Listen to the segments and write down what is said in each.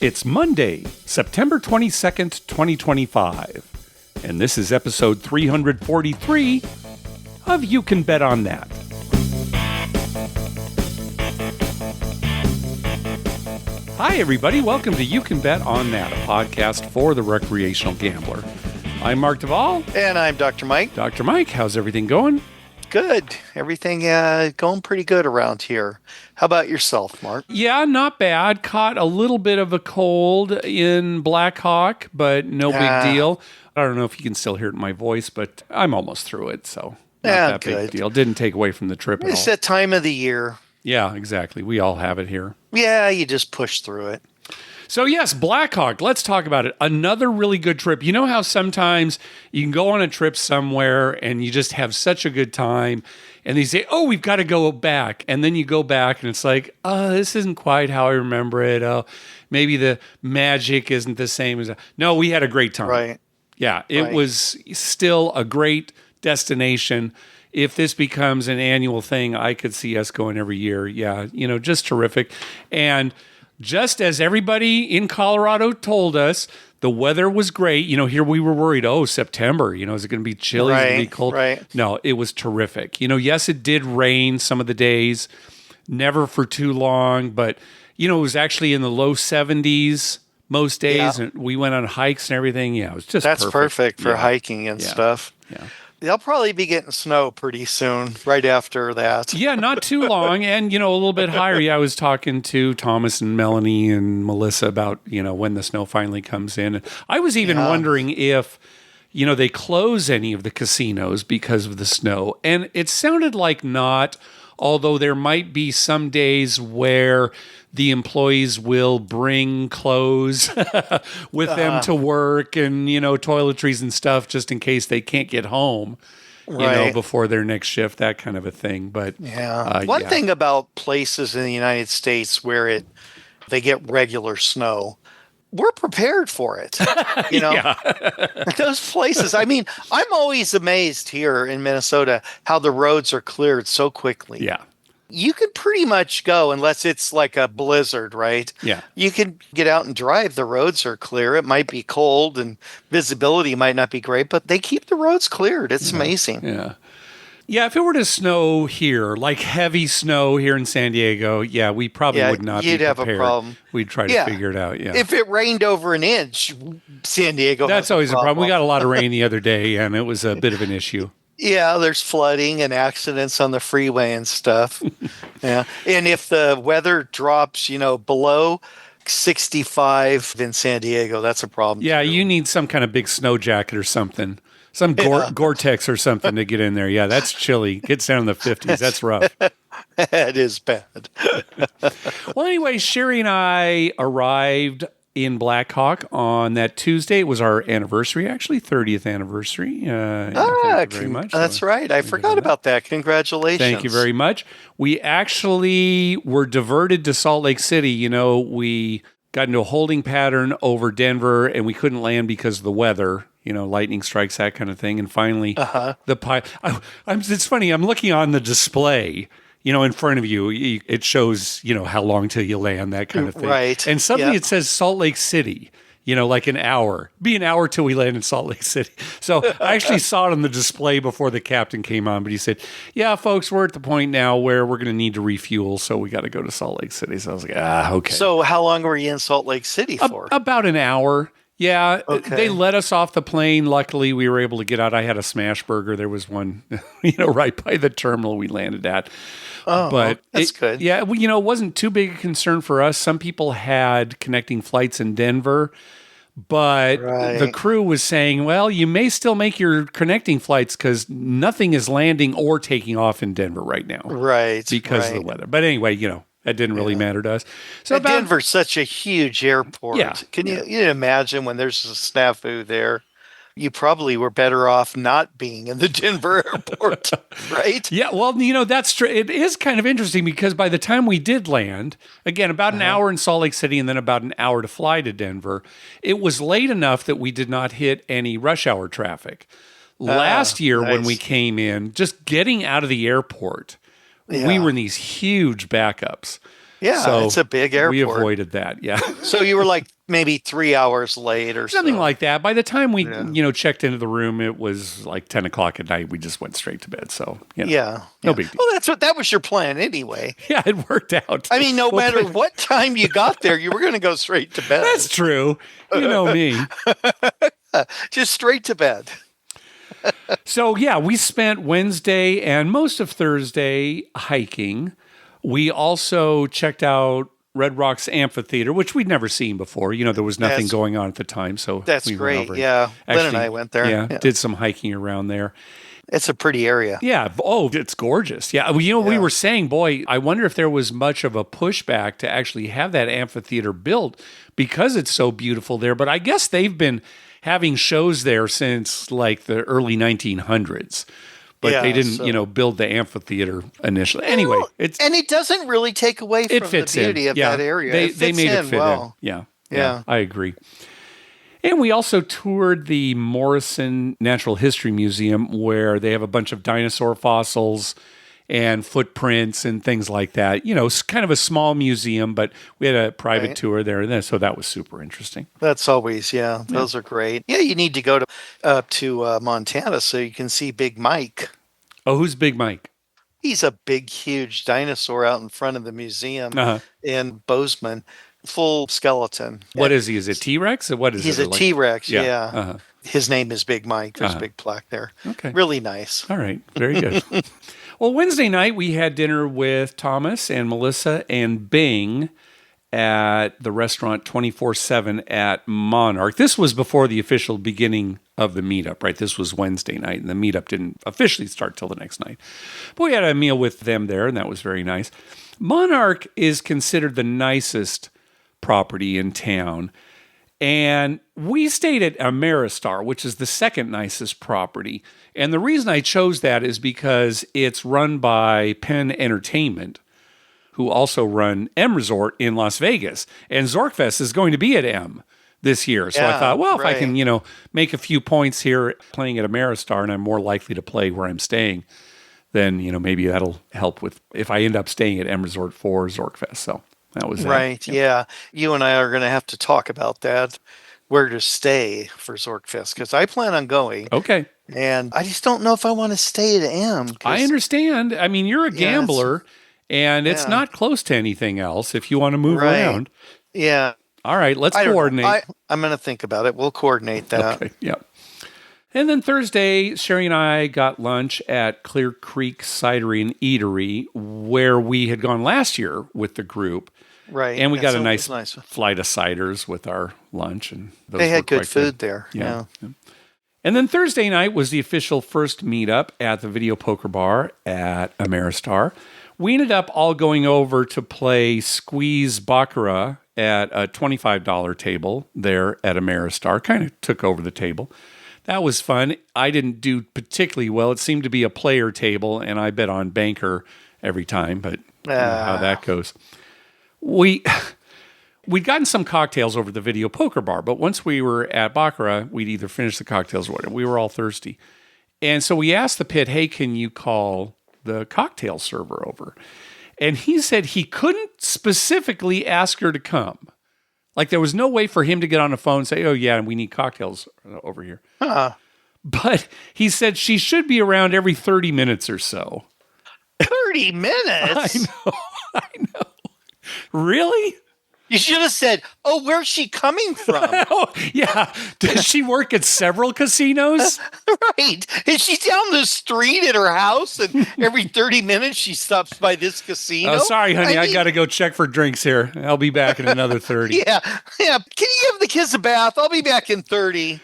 It's Monday, September 22nd, 2025, and this is episode 343 of You Can Bet on That. Hi, everybody. Welcome to You Can Bet on That, a podcast for the recreational gambler. I'm Mark Duvall. And I'm Dr. Mike. Dr. Mike, how's everything going? Good. Everything going pretty good around here. How about yourself, Mark? Yeah, not bad. Caught a little bit of a cold in Black Hawk, but no big deal. I don't know if you can still hear it in my voice, but I'm almost through it, so not that big deal. Didn't take away from the trip at all. It's that time of the year. Yeah, exactly. We all have it here. Yeah, you just push through it. So yes, Black Hawk, let's talk about it. Another really good trip. You know how sometimes you can go on a trip somewhere and you just have such a good time and they say, oh, we've got to go back. And then you go back and it's like, oh, this isn't quite how I remember it. Oh, maybe the magic isn't the same as... No, we had a great time. Right. Yeah, it was still a great destination. If this becomes an annual thing, I could see us going every year. Yeah, just terrific. And just as everybody in Colorado told us, the weather was great. Here we were worried, September, is it going to be chilly? Is it going to be cold? Right. No, it was terrific. Yes, it did rain some of the days, never for too long, but, it was actually in the low 70s most days. Yeah. And we went on hikes and everything. Yeah, it was just That's perfect for hiking and stuff. Yeah. They'll probably be getting snow pretty soon, right after that. Yeah, not too long. And, a little bit higher. Yeah, I was talking to Thomas and Melanie and Melissa about, when the snow finally comes in. I was even wondering if, they close any of the casinos because of the snow. And it sounded like not, although there might be some days where the employees will bring clothes with them to work and, toiletries and stuff just in case they can't get home, before their next shift, that kind of a thing. But one thing about places in the United States where they get regular snow, we're prepared for it. Those places. I mean, I'm always amazed here in Minnesota how the roads are cleared so quickly. Yeah. You can pretty much go unless it's like a blizzard, right? Yeah. You can get out and drive. The roads are clear. It might be cold and visibility might not be great, but they keep the roads cleared. It's amazing. Yeah. Yeah, if it were to snow here, like heavy snow here in San Diego, we probably would not be prepared. You'd have a problem. We'd try to figure it out, If it rained over an inch, San Diego That's always a problem. We got a lot of rain the other day, and it was a bit of an issue. Yeah, there's flooding and accidents on the freeway and stuff. Yeah. And if the weather drops, below 65 in San Diego, that's a problem. Yeah, too. you need some kind of big snow jacket or something. Some Gore-Tex or something to get in there. Yeah, that's chilly. Gets down in the 50s. That's rough. It is bad. Well, anyway, Sherry and I arrived in Black Hawk on that Tuesday. It was our anniversary, actually, 30th anniversary. Thank you very much. That's right. I forgot about that. Congratulations. Thank you very much. We actually were diverted to Salt Lake City. We got into a holding pattern over Denver, and we couldn't land because of the weather. Lightning strikes, that kind of thing. And finally, it's funny. I'm looking on the display, in front of you. It shows, how long till you land, that kind of thing. Right. And suddenly it says Salt Lake City, like an hour. Be an hour till we land in Salt Lake City. So I actually saw it on the display before the captain came on, but he said, yeah, folks, we're at the point now where we're going to need to refuel, so we got to go to Salt Lake City. So I was like, okay. So how long were you in Salt Lake City for? About an hour. Yeah, okay. They let us off the plane. Luckily, we were able to get out. I had a smash burger. There was one, right by the terminal we landed at. Oh, but that's good. Yeah, it wasn't too big a concern for us. Some people had connecting flights in Denver, but the crew was saying, well, you may still make your connecting flights because nothing is landing or taking off in Denver right now. Right. Because of the weather. But anyway, that didn't really matter to us. So Denver's such a huge airport. Yeah, Can you imagine when there's a snafu there? You probably were better off not being in the Denver airport, right? Yeah, well, that's true. It is kind of interesting because by the time we did land, again, about an hour in Salt Lake City and then about an hour to fly to Denver, it was late enough that we did not hit any rush hour traffic. Last year when we came in, just getting out of the airport, we were in these huge backups. Yeah, So it's a big airport. we avoided that. Yeah. So you were like maybe 3 hours late or Something so. like that. By the time we, Yeah. checked into the room, it was like 10 o'clock at night. We just went straight to bed. So, Yeah. no big deal. Well, that was your plan anyway. Yeah, it worked out. I mean, no matter what time you got there, you were going to go straight to bed. That's true. You know me. Just straight to bed. So, yeah, we spent Wednesday and most of Thursday hiking. We also checked out Red Rocks Amphitheater, which we'd never seen before. There was nothing going on at the time. So that's we great. went over. Yeah. Actually, Lynn and I went there. Yeah, did some hiking around there. It's a pretty area. Yeah. Oh, it's gorgeous. Yeah. We were saying, boy, I wonder if there was much of a pushback to actually have that amphitheater built because it's so beautiful there. But I guess they've been having shows there since like the early 1900s. But they didn't, build the amphitheater initially. Anyway, and it doesn't really take away from the beauty of that area. They made it fit in. Yeah, I agree. And we also toured the Morrison Natural History Museum, where they have a bunch of dinosaur fossils and footprints and things like that. It's kind of a small museum, but we had a private tour there, so that was super interesting. That's always, those are great. Yeah, you need to go up to Montana so you can see Big Mike. Oh, who's Big Mike? He's a big, huge dinosaur out in front of the museum in Bozeman, full skeleton. What is he? Is it T-Rex? Or what is He's it? He's a T-Rex, yeah. Uh-huh. His name is Big Mike. There's a big plaque there. Okay. Really nice. All right. Very good. Well, Wednesday night we had dinner with Thomas and Melissa and Bing at the restaurant 24/7 at Monarch. This was before the official beginning of the meetup, right? This was Wednesday night, and the meetup didn't officially start till the next night. But we had a meal with them there, and that was very nice. Monarch is considered the nicest property in town. And we stayed at Ameristar, which is the second nicest property. And the reason I chose that is because it's run by Penn Entertainment, who also run M Resort in Las Vegas. And Zorkfest is going to be at M this year. So I thought, well, if I can, make a few points here playing at Ameristar, and I'm more likely to play where I'm staying, then, maybe that'll help with if I end up staying at M Resort for Zorkfest. So that was right. Yeah. You and I are going to have to talk about that, where to stay for Zorkfest, because I plan on going. Okay. And I just don't know if I want to stay at M. I understand. I mean, you're a gambler, and it's not close to anything else if you want to move around. Yeah. All right. Let's coordinate. I'm going to think about it. We'll coordinate that. Okay. Yeah. And then Thursday, Sherry and I got lunch at Clear Creek Cidery and Eatery, where we had gone last year with the group. Right. And we got a nice flight of ciders with our lunch. And they had good food there. Yeah. And then Thursday night was the official first meetup at the Video Poker Bar at Ameristar. We ended up all going over to play Squeeze Baccarat at a $25 table there at Ameristar. Kind of took over the table. That was fun. I didn't do particularly well. It seemed to be a player table, and I bet on banker every time, but you know how that goes. We'd gotten some cocktails over the Video Poker Bar, but once we were at Baccarat, we'd either finish the cocktails or whatever. We were all thirsty. And so we asked the pit, hey, can you call the cocktail server over? And he said he couldn't specifically ask her to come. Like, there was no way for him to get on the phone and say, oh, yeah, we need cocktails over here. But he said she should be around every 30 minutes or so. 30 minutes? I know. Really? You should have said, oh, where's she coming from? Oh, yeah. Does she work at several casinos? Right. Is she down the street at her house and every 30 minutes she stops by this casino? Oh, sorry, honey. I got to go check for drinks here. I'll be back in another 30. Yeah. Can you give the kids a bath? I'll be back in 30.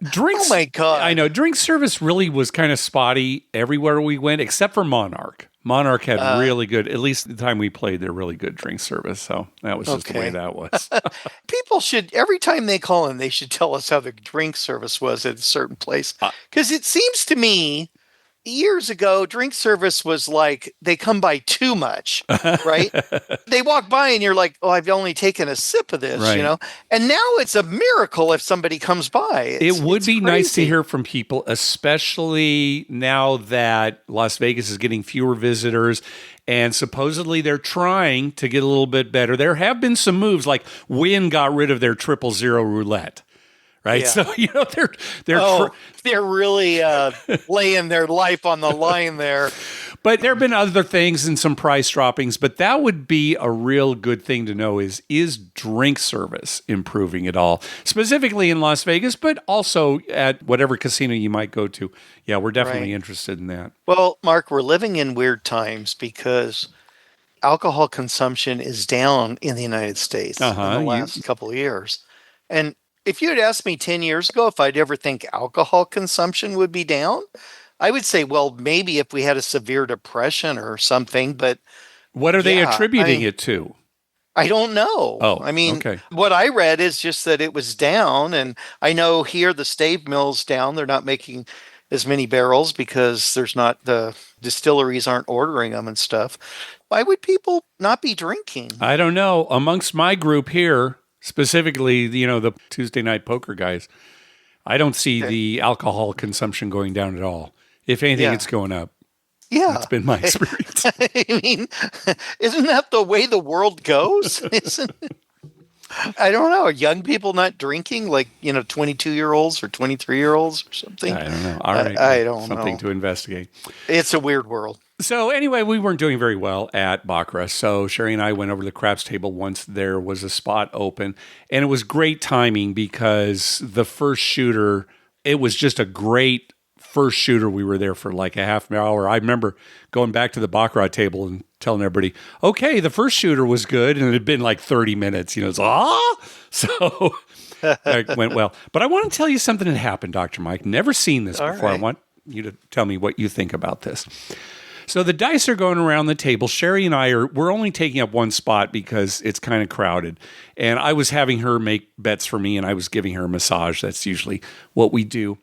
Drinks. Oh, my God. I know. Drink service really was kind of spotty everywhere we went, except for Monarch. Monarch had really good, at least the time we played, they're really good drink service. So that was just the way that was. People should, every time they call in, they should tell us how the drink service was at a certain place. Because it seems to me, years ago, drink service was like they come by too much, right? They walk by and you're like, oh, I've only taken a sip of this, right. And now it's a miracle if somebody comes by. It would be nice to hear from people, especially now that Las Vegas is getting fewer visitors And supposedly they're trying to get a little bit better. There have been some moves, like Wynn got rid of their 000 roulette. Right. Yeah. So, they're really laying their life on the line there. But there have been other things and some price droppings, but that would be a real good thing to know is drink service improving at all, specifically in Las Vegas, but also at whatever casino you might go to. Yeah, we're definitely interested in that. Well, Mark, we're living in weird times because alcohol consumption is down in the United States in the last couple of years. And if you had asked me 10 years ago if I'd ever think alcohol consumption would be down, I would say, well, maybe if we had a severe depression or something, but what are they attributing it to? I don't know. Oh, I mean, what I read is just that it was down. And I know here the stave mill's down. They're not making as many barrels because the distilleries aren't ordering them and stuff. Why would people not be drinking? I don't know. Amongst my group here, specifically, the Tuesday night poker guys, I don't see the alcohol consumption going down at all. If anything, it's going up. Yeah. That's been my experience. I mean, isn't that the way the world goes? I don't know. Are young people not drinking, like, 22-year-olds or 23-year-olds or something? I don't know. All right. I don't know. Something to investigate. It's a weird world. So anyway, we weren't doing very well at Baccarat. So Sherry and I went over to the craps table once there was a spot open. And it was great timing because the first shooter, it was just a great first shooter. We were there for like a half an hour. I remember going back to the Baccarat table and telling everybody, okay, the first shooter was good. And it had been like 30 minutes, So it went well. But I want to tell you something that happened, Dr. Mike. Never seen this before. Right. I want you to tell me what you think about this. So the dice are going around the table. Sherry and we're only taking up one spot because it's kind of crowded. And I was having her make bets for me and I was giving her a massage. That's usually what we do.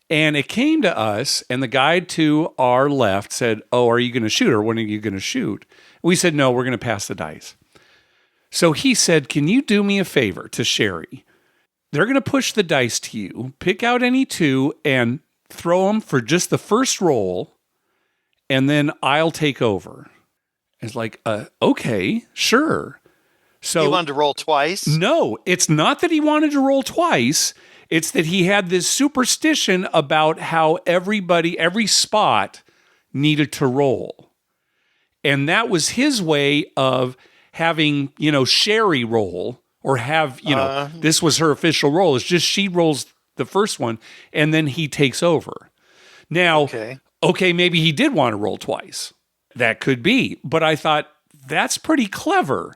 And it came to us and the guy to our left said, oh, are you going to shoot or when are you going to shoot? We said, no, we're going to pass the dice. So he said, can you do me a favor to Sherry? They're going to push the dice to you, pick out any two and throw them for just the first roll. And then I'll take over. It's like, okay, sure. So he wanted to roll twice? No, it's not that he wanted to roll twice. It's that he had this superstition about how every spot needed to roll. And that was his way of having, Sherry roll or have, this was her official roll. It's just she rolls the first one and then he takes over. Now, okay, maybe he did want to roll twice. That could be. But I thought, that's pretty clever.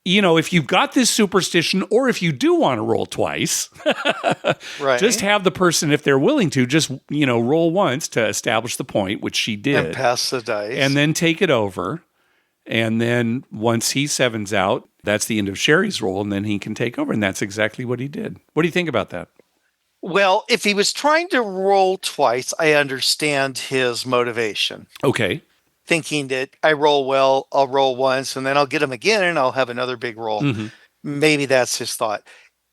If you've got this superstition or if you do want to roll twice, just have the person, if they're willing to, just, roll once to establish the point, which she did. And pass the dice. And then take it over. And then once he sevens out, that's the end of Sherry's roll, and then he can take over. And that's exactly what he did. What do you think about that? Well, if he was trying to roll twice, I understand his motivation. Okay. Thinking that I roll well, I'll roll once, and then I'll get him again, and I'll have another big roll. Mm-hmm. Maybe that's his thought.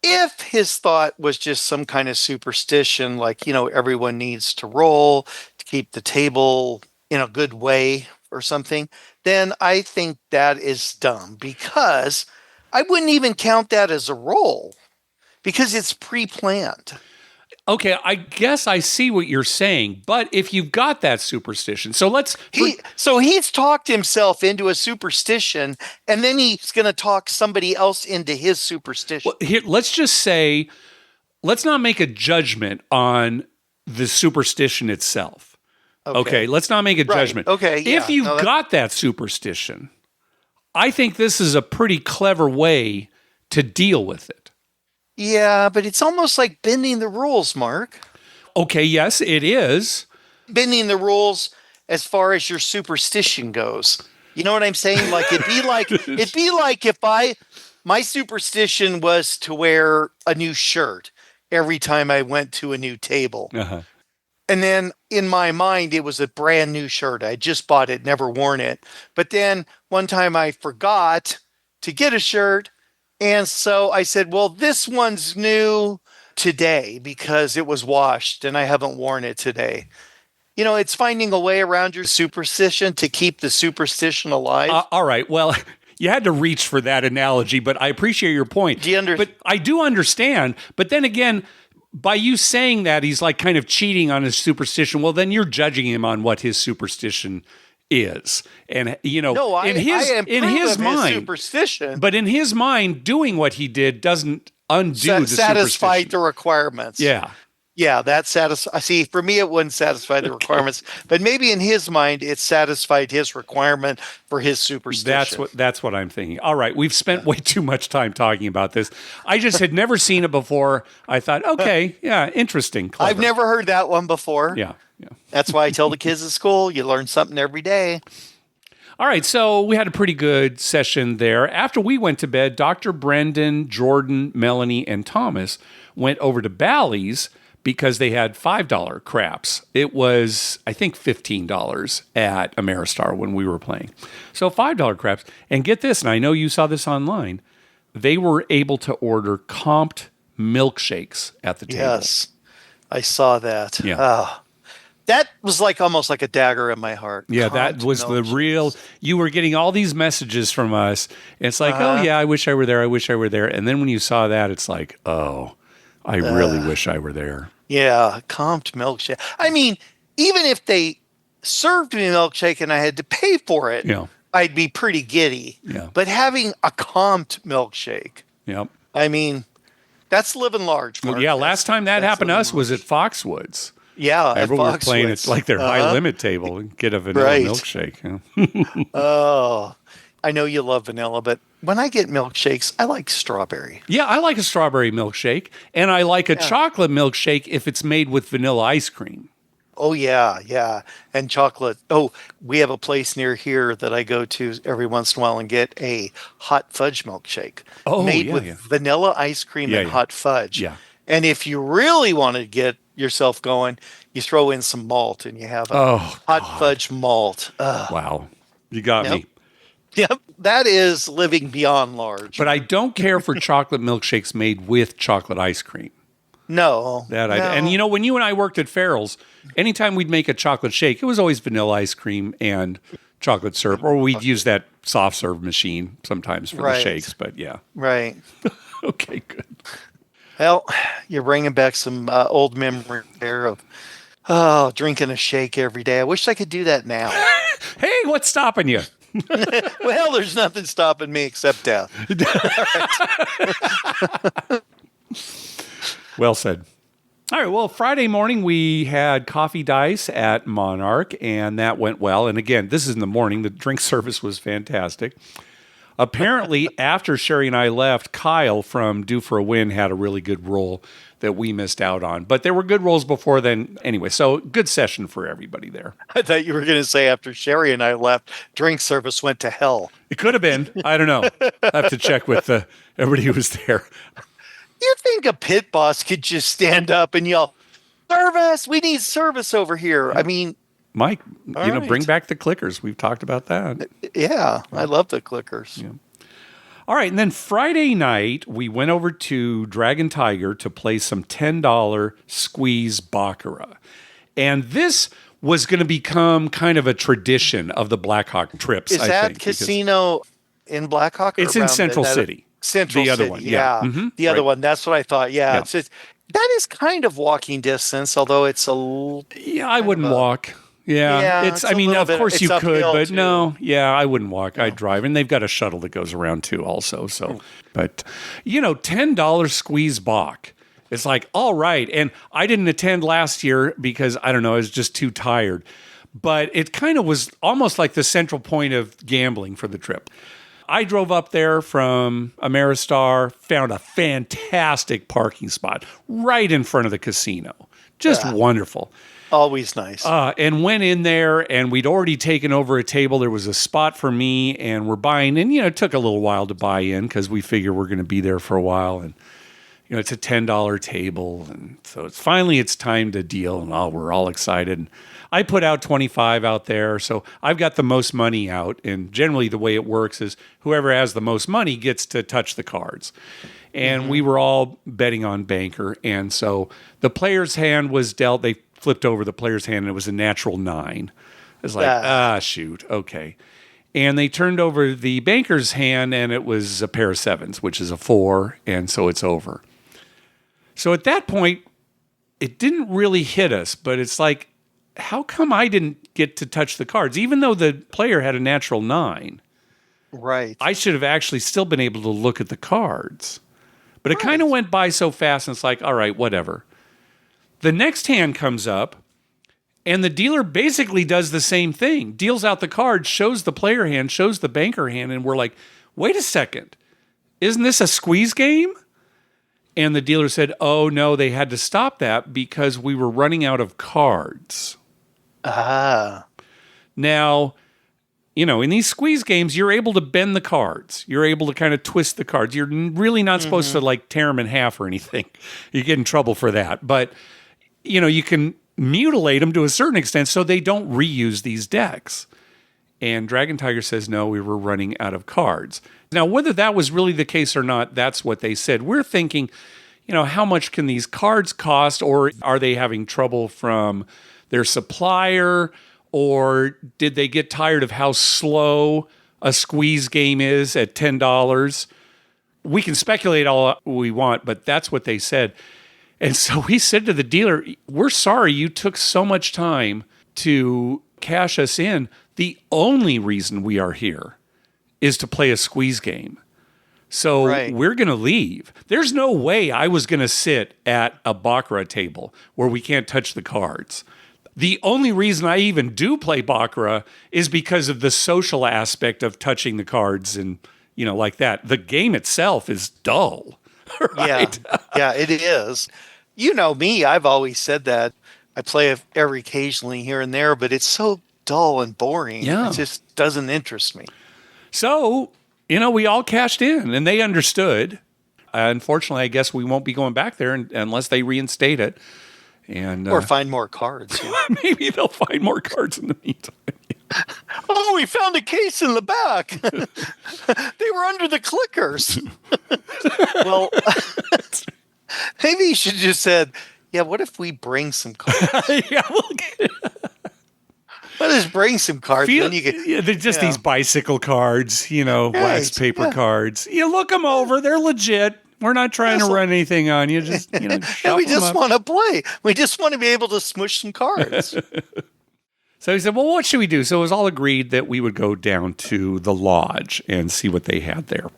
If his thought was just some kind of superstition, like, everyone needs to roll to keep the table in a good way or something, then I think that is dumb because I wouldn't even count that as a roll because it's pre-planned. Okay, I guess I see what you're saying, but if you've got that superstition, so he's talked himself into a superstition, and then he's going to talk somebody else into his superstition. Well, here, let's not make a judgment on the superstition itself. Okay, let's not make a judgment. Okay, yeah. If you've got that superstition, I think this is a pretty clever way to deal with it. Yeah, but it's almost like bending the rules, Mark. Okay, yes, it is. Bending the rules as far as your superstition goes. You know what I'm saying? Like it'd be like if my superstition was to wear a new shirt every time I went to a new table. Uh-huh. And then in my mind, it was a brand new shirt. I just bought it, never worn it. But then one time I forgot to get a shirt. And so I said, well, this one's new today because it was washed and I haven't worn it today. it's finding a way around your superstition to keep the superstition alive. All right. Well, you had to reach for that analogy, but I appreciate your point. But I do understand. But then again, by you saying that, he's like kind of cheating on his superstition. Well, then you're judging him on what his superstition is. And, no, in his mind, superstition. But in his mind, doing what he did doesn't undo the satisfied the requirements. Yeah. Yeah, that satisfies. See, for me, it wouldn't satisfy the requirements, but maybe in his mind, it satisfied his requirement for his superstition. That's what I'm thinking. All right, we've spent way too much time talking about this. I just had never seen it before. I thought, okay, yeah, interesting. Clever. I've never heard that one before. Yeah. That's why I tell the kids at school, you learn something every day. All right, so we had a pretty good session there. After we went to bed, Dr. Brendan, Jordan, Melanie, and Thomas went over to Bally's because they had $5 craps. It was, I think, $15 at Ameristar when we were playing. So $5 craps. And get this, and I know you saw this online, they were able to order comped milkshakes at the table. Yes, I saw that. Yeah. Oh, that was almost like a dagger in my heart. Yeah, that was the real, you were getting all these messages from us. And it's like, oh yeah, I wish I were there. I wish I were there. And then when you saw that, it's like, oh, I really wish I were there. Yeah, comped milkshake. I mean, even if they served me a milkshake and I had to pay for it, I'd be pretty giddy. Yeah. But having a comped milkshake, I mean, that's living large. Mark. Yeah, last time that happened to us was at Foxwoods. Yeah, everyone were playing it like their high limit table and get a vanilla milkshake. Oh, I know you love vanilla, but when I get milkshakes, I like strawberry. Yeah, I like a strawberry milkshake, and I like a chocolate milkshake if it's made with vanilla ice cream. Oh, yeah. And chocolate. Oh, we have a place near here that I go to every once in a while and get a hot fudge milkshake made with vanilla ice cream and hot fudge. Yeah. And if you really want to get yourself going, you throw in some malt and you have a hot fudge malt. Wow. You got me. Yep, that is living beyond large. But I don't care for chocolate milkshakes made with chocolate ice cream. No. And when you and I worked at Farrell's, anytime we'd make a chocolate shake, it was always vanilla ice cream and chocolate syrup, or we'd use that soft serve machine sometimes for the shakes. But yeah. Right. Okay, good. Well, you're bringing back some old memory there of drinking a shake every day. I wish I could do that now. Hey, what's stopping you? Well, there's nothing stopping me except death. Well said. All right. Well, Friday morning we had coffee dice at Monarch, and that went well. And again, this is in the morning. The drink service was fantastic. Apparently, after Sherry and I left, Kyle from Due for a Win had a really good roll that we missed out on. But there were good rolls before then anyway. So good session for everybody there. I thought you were going to say after Sherry and I left, drink service went to hell. It could have been. I don't know. I have to check with everybody who was there. You think a pit boss could just stand up and yell, "Service! We need service over here." I mean, Mike, bring back the clickers. We've talked about that. Yeah, I love the clickers. Yeah. All right, and then Friday night, we went over to Dragon Tiger to play some $10 squeeze baccarat. And this was going to become kind of a tradition of the Blackhawk trips, I think. Is that casino in Blackhawk? It's in Central City. Central City, other one, yeah. Mm-hmm. The other one, that's what I thought, yeah. It's just, that is kind of walking distance, although it's a... Yeah, I wouldn't walk. Yeah, it's I mean, of course you could, but no, I wouldn't walk. I'd drive. And they've got a shuttle that goes around too also. So, but, $10 squeeze Bach. It's like, all right. And I didn't attend last year because, I don't know, I was just too tired. But it kind of was almost like the central point of gambling for the trip. I drove up there from Ameristar, found a fantastic parking spot right in front of the casino. Just wonderful. Always nice. And went in there, and we'd already taken over a table. There was a spot for me, and we're buying. And, it took a little while to buy in because we figure we're going to be there for a while. And, it's a $10 table. And so it's time to deal, and we're all excited. And I put out 25 out there, so I've got the most money out. And generally the way it works is whoever has the most money gets to touch the cards. And we were all betting on Banker. And so the player's hand was dealt. They flipped over the player's hand and it was a natural 9. It's like, shoot, okay. And they turned over the banker's hand and it was a pair of 7s, which is a 4, and so it's over. So at that point, it didn't really hit us, but it's like, how come I didn't get to touch the cards? Even though the player had a natural 9. Right. I should have actually still been able to look at the cards. But it kind of went by so fast, and it's like, all right, whatever. The next hand comes up, and the dealer basically does the same thing. Deals out the cards, shows the player hand, shows the banker hand, and we're like, wait a second. Isn't this a squeeze game? And the dealer said, oh, no, they had to stop that because we were running out of cards. Now, in these squeeze games, you're able to bend the cards. You're able to kind of twist the cards. You're really not supposed to like tear them in half or anything. You get in trouble for that. But, you can mutilate them to a certain extent so they don't reuse these decks. And Dragon Tiger says, no, we were running out of cards. Now, whether that was really the case or not, that's what they said. We're thinking, how much can these cards cost? Or are they having trouble from their supplier? Or did they get tired of how slow a squeeze game is at $10? We can speculate all we want, but that's what they said. And so we said to the dealer, we're sorry you took so much time to cash us in. The only reason we are here is to play a squeeze game. So we're going to leave. There's no way I was going to sit at a baccarat table where we can't touch the cards. The only reason I even do play baccarat is because of the social aspect of touching the cards and, like that. The game itself is dull. Right? Yeah, it is. You know me, I've always said that. I play it every occasionally here and there, but it's so dull and boring. Yeah. It just doesn't interest me. So, we all cashed in and they understood. Unfortunately, I guess we won't be going back there unless they reinstate it. And or find more cards. Yeah. Maybe they'll find more cards in the meantime. Oh, we found a case in the back. They were under the clickers. Well, maybe you should just said, yeah, what if we bring some cards? Let us bring some cards. Then you can, they're just these bicycle cards, wax paper cards. You look them over. They're legit. We're not trying to run anything on you. Just, and we just want to play. We just want to be able to smush some cards. So he said, well, what should we do? So it was all agreed that we would go down to the lodge and see what they had there.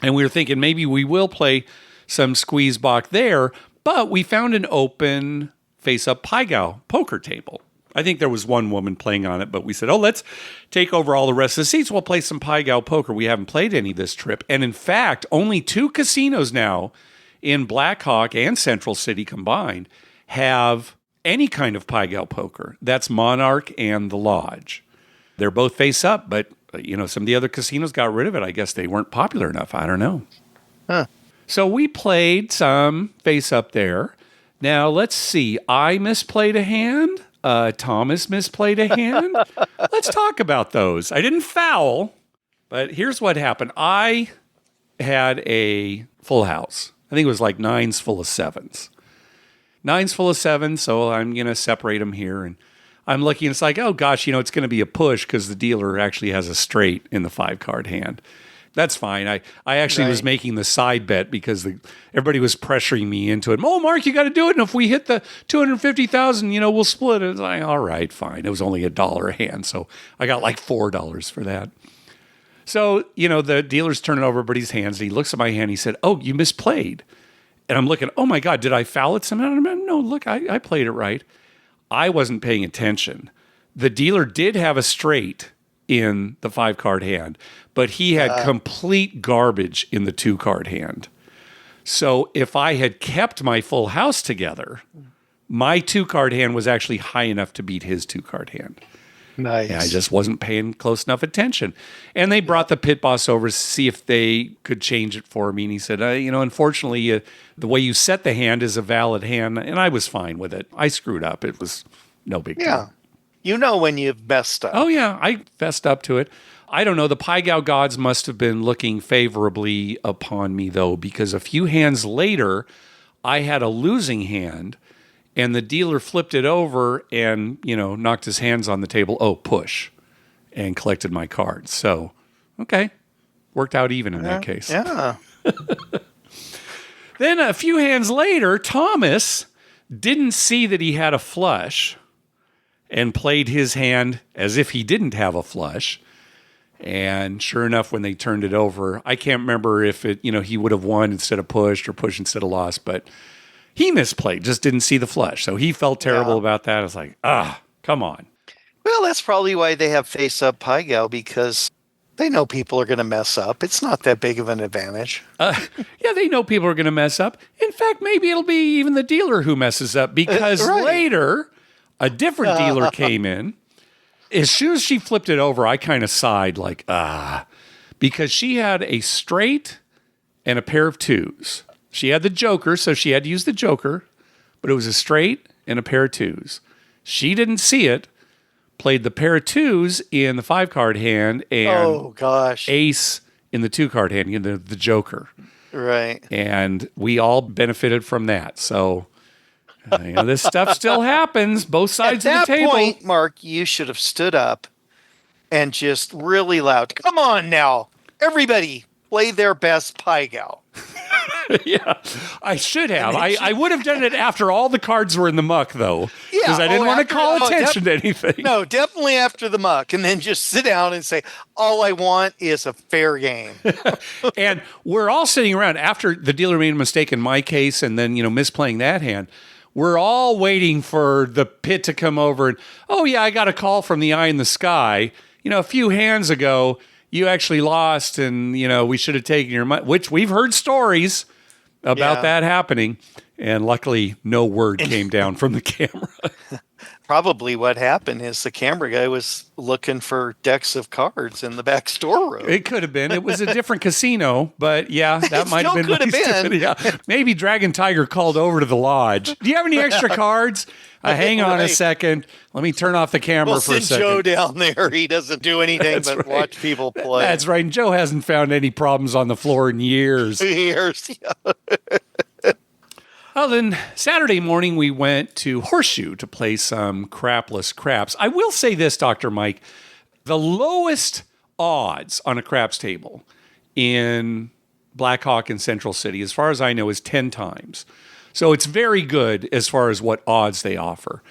And we were thinking maybe we will play some squeeze bach there, but we found an open face-up Pai-Gow poker table. I think there was one woman playing on it, but we said, let's take over all the rest of the seats. We'll play some Pai-Gow poker. We haven't played any this trip. And in fact, only 2 casinos now in Black Hawk and Central City combined have any kind of Pai-Gow poker. That's Monarch and the Lodge. They're both face up, but some of the other casinos got rid of it. I guess they weren't popular enough. I don't know. Huh. So we played some face up there. Now, let's see. I misplayed a hand. Thomas misplayed a hand. Let's talk about those. I didn't foul, but here's what happened. I had a full house. I think it was like 9s full of 7s. 9s full of 7s, so I'm going to separate them here. And I'm looking, it's like, oh gosh, it's going to be a push because the dealer actually has a straight in the 5-card hand. That's fine. I actually was making the side bet because everybody was pressuring me into it. Oh, Mark, you got to do it. And if we hit the 250,000, we'll split it. It's like, all right, fine. It was only $1 a hand. So I got like $4 for that. So, the dealer's turning over everybody's hands. And he looks at my hand. He said, oh, you misplayed. And I'm looking, oh my God, did I foul it somehow? No, look, I played it right. I wasn't paying attention. The dealer did have a straight in the 5-card hand, but he had complete garbage in the 2-card hand. So if I had kept my full house together, my 2-card hand was actually high enough to beat his 2-card hand. Nice. And I just wasn't paying close enough attention. And they brought the pit boss over to see if they could change it for me. And he said, unfortunately, the way you set the hand is a valid hand. And I was fine with it. I screwed up. It was no big deal. When you've messed up. Oh, yeah. I fessed up to it. I don't know. The Pai-Gow gods must have been looking favorably upon me, though, because a few hands later, I had a losing hand. and the dealer flipped it over and, knocked his hands on the table. Oh, push, and collected my cards. So, okay. Worked out even in that case. Yeah. Then a few hands later, Thomas didn't see that he had a flush and played his hand as if he didn't have a flush. And sure enough, when they turned it over, I can't remember if he would have won instead of pushed or pushed instead of lost, but he misplayed, just didn't see the flush. So he felt terrible about that. I was like, come on. Well, that's probably why they have face-up Pai Gow, because they know people are going to mess up. It's not that big of an advantage. Yeah, they know people are going to mess up. In fact, maybe it'll be even the dealer who messes up, because later a different dealer came in. As soon as she flipped it over, I kind of sighed like, because she had a straight and a pair of twos. She had the joker, so she had to use the joker, but it was a straight and a pair of twos. She didn't see it, played the pair of twos in the 5-card hand and ace in the 2-card hand, the joker. Right. And we all benefited from that. So, this stuff still happens, both sides of the table. At that point, Mark, you should have stood up and just really loud, come on now, everybody play their best Pai Gow. Yeah, I should have. I would have done it after all the cards were in the muck, though, because I didn't want to call attention to anything. No, definitely after the muck, and then just sit down and say, all I want is a fair game. And we're all sitting around after the dealer made a mistake in my case and then, misplaying that hand. We're all waiting for the pit to come over and, I got a call from the eye in the sky. A few hands ago, you actually lost and, we should have taken your money, which we've heard stories about that happening. And luckily, no word came down from the camera. Probably what happened is the camera guy was looking for decks of cards in the back storeroom. It could have been. It was a different casino, but that might have been. Could have been. Yeah. Maybe Dragon Tiger called over to the lodge. Do you have any extra cards? Hang on a second. Let me turn off the camera for a second. Joe down there. He doesn't do anything but watch people play. That's right. And Joe hasn't found any problems on the floor in years. Well, then Saturday morning we went to Horseshoe to play some crapless craps. I will say this, Dr. Mike, the lowest odds on a craps table in Black Hawk and Central City, as far as I know, is 10 times. So it's very good as far as what odds they offer.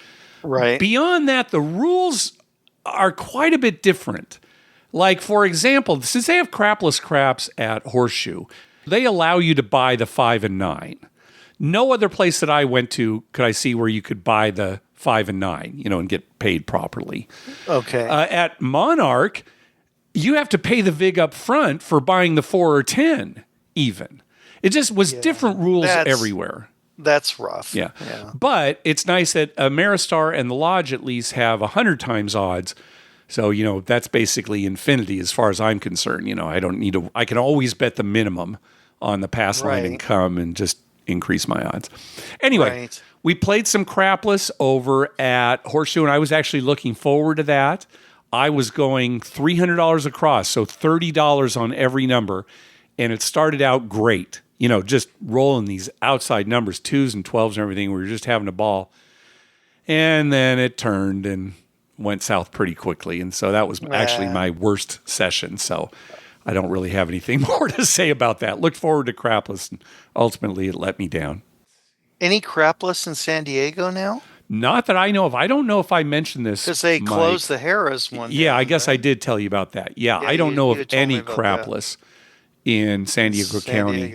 Right. Beyond that, the rules are quite a bit different. Like, for example, since they have crapless craps at Horseshoe, they allow you to buy the 5 and 9. No other place that I went to could I see where you could buy the 5 and 9, and get paid properly. Okay. At Monarch, you have to pay the vig up front for buying the 4 or 10 even. It just was different rules everywhere. That's rough. Yeah. But it's nice that Ameristar and the Lodge at least have 100 times odds. So, that's basically infinity as far as I'm concerned. I don't need I can always bet the minimum on the pass line and come and just increase my odds. Anyway, we played some crapless over at Horseshoe, and I was actually looking forward to that. I was going $300 across, so $30 on every number, and it started out great. Just rolling these outside numbers, 2s and 12s and everything. We were just having a ball. And then it turned and went south pretty quickly, and so that was actually my worst session, so I don't really have anything more to say about that. Looked forward to crapless, and ultimately it let me down. Any crapless in San Diego now? Not that I know of. I don't know if I mentioned this. Because they closed the Harrah's one. Yeah, I guess I did tell you about that. Yeah, I don't know of any crapless in San Diego County.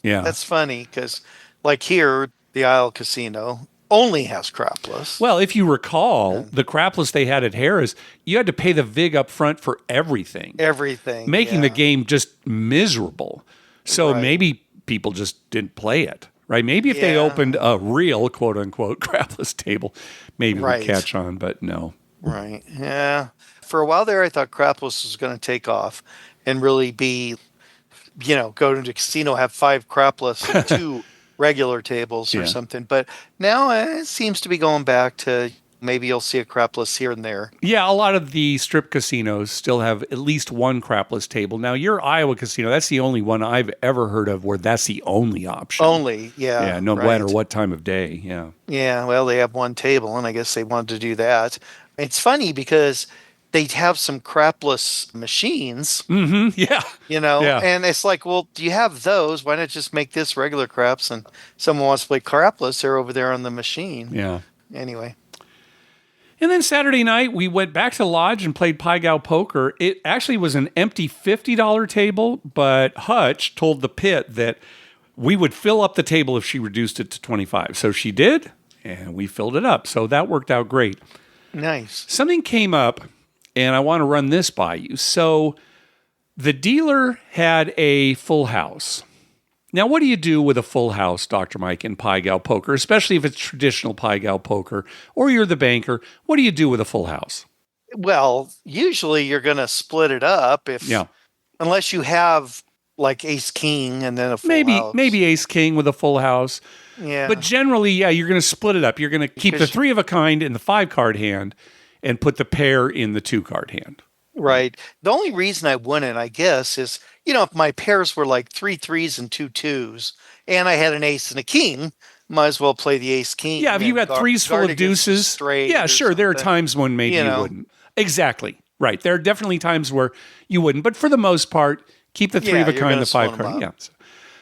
Yeah. That's funny because, like here, the Isle Casino only has crapless. Well, if you recall, the crapless they had at Harrah's, you had to pay the vig up front for everything. Making the game just miserable. So maybe people just didn't play it, right? Maybe if they opened a real, quote-unquote, crapless table, maybe we'd catch on, but no. Right, yeah. For a while there, I thought crapless was going to take off and really be, go to the casino, have 5 crapless and 2 regular tables or something. But now it seems to be going back to Maybe you'll see a crapless here and there. Yeah, a lot of the strip casinos still have at least one crapless table. Now, your Iowa casino, that's the only one I've ever heard of where that's the only option. Only, Yeah, yeah. no right. matter what time of day. Yeah. Yeah, well, they have one table, and I guess they wanted to do that. It's funny because they have some crapless machines, Yeah. Yeah. and it's like, well, do you have those? Why not just make this regular craps? And someone wants to play crapless, they're over there on the machine. Yeah. Anyway. And then Saturday night, we went back to the lodge and played Pai Gow poker. It actually was an empty $50 table, but Hutch told the pit that we would fill up the table if she reduced it to 25. So she did, and we filled it up. So that worked out great. Nice. Something came up, and I want to run this by you. So the dealer had a full house. Now, what do you do with a full house, Dr. Mike, in Pai Gow poker, especially if it's traditional Pai Gow poker, or you're the banker? What do you do with a full house? Well, usually you're going to split it up unless you have like ace king and then a full house. Maybe ace king with a full house. Yeah. But generally, you're going to split it up. You're going to keep the 3 of a kind in the 5-card hand and put the pair in the 2-card hand. Right. The only reason I wouldn't, I guess, is, if my pairs were like 3 3s and 2 2s, and I had an ace and a king, might as well play the ace king. Yeah, if you got threes full of deuces, yeah, sure. There are times when maybe you wouldn't. Exactly. Right. There are definitely times where you wouldn't. But for the most part, keep the 3 of a kind, the 5-card. Yeah.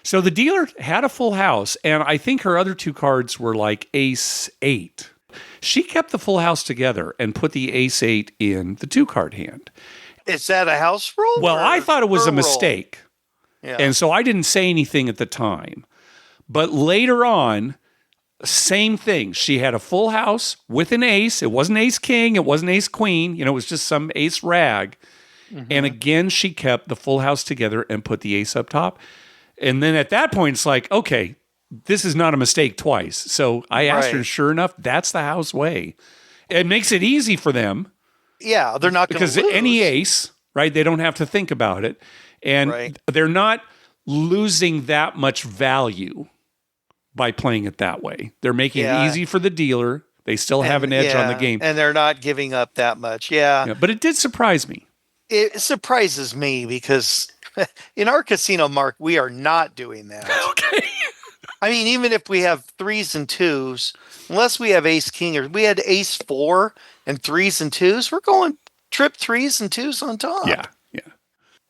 So the dealer had a full house, and I think her other 2 cards were like ace 8. She kept the full house together and put the ace 8 in the 2-card hand. Is that a house rule? Well, I thought it was a mistake. Yeah. And so I didn't say anything at the time. But later on, same thing. She had a full house with an ace. It wasn't ace king. It wasn't ace queen. It was just some ace rag. Mm-hmm. And again, she kept the full house together and put the ace up top. And then at that point, it's like, okay, this is not a mistake twice. So I asked her, sure enough, that's the house way. It makes it easy for them. Yeah, they're not going to lose. Because any ace, right, they don't have to think about it. And they're not losing that much value by playing it that way. They're making it easy for the dealer. They still have an edge on the game. And they're not giving up that much. Yeah. But it did surprise me. It surprises me because in our casino, Mark, we are not doing that. Okay. I mean, even if we have 3s and 2s, unless we have ace king or we had ace 4 and 3s and 2s, we're going trip 3s and 2s on top. Yeah.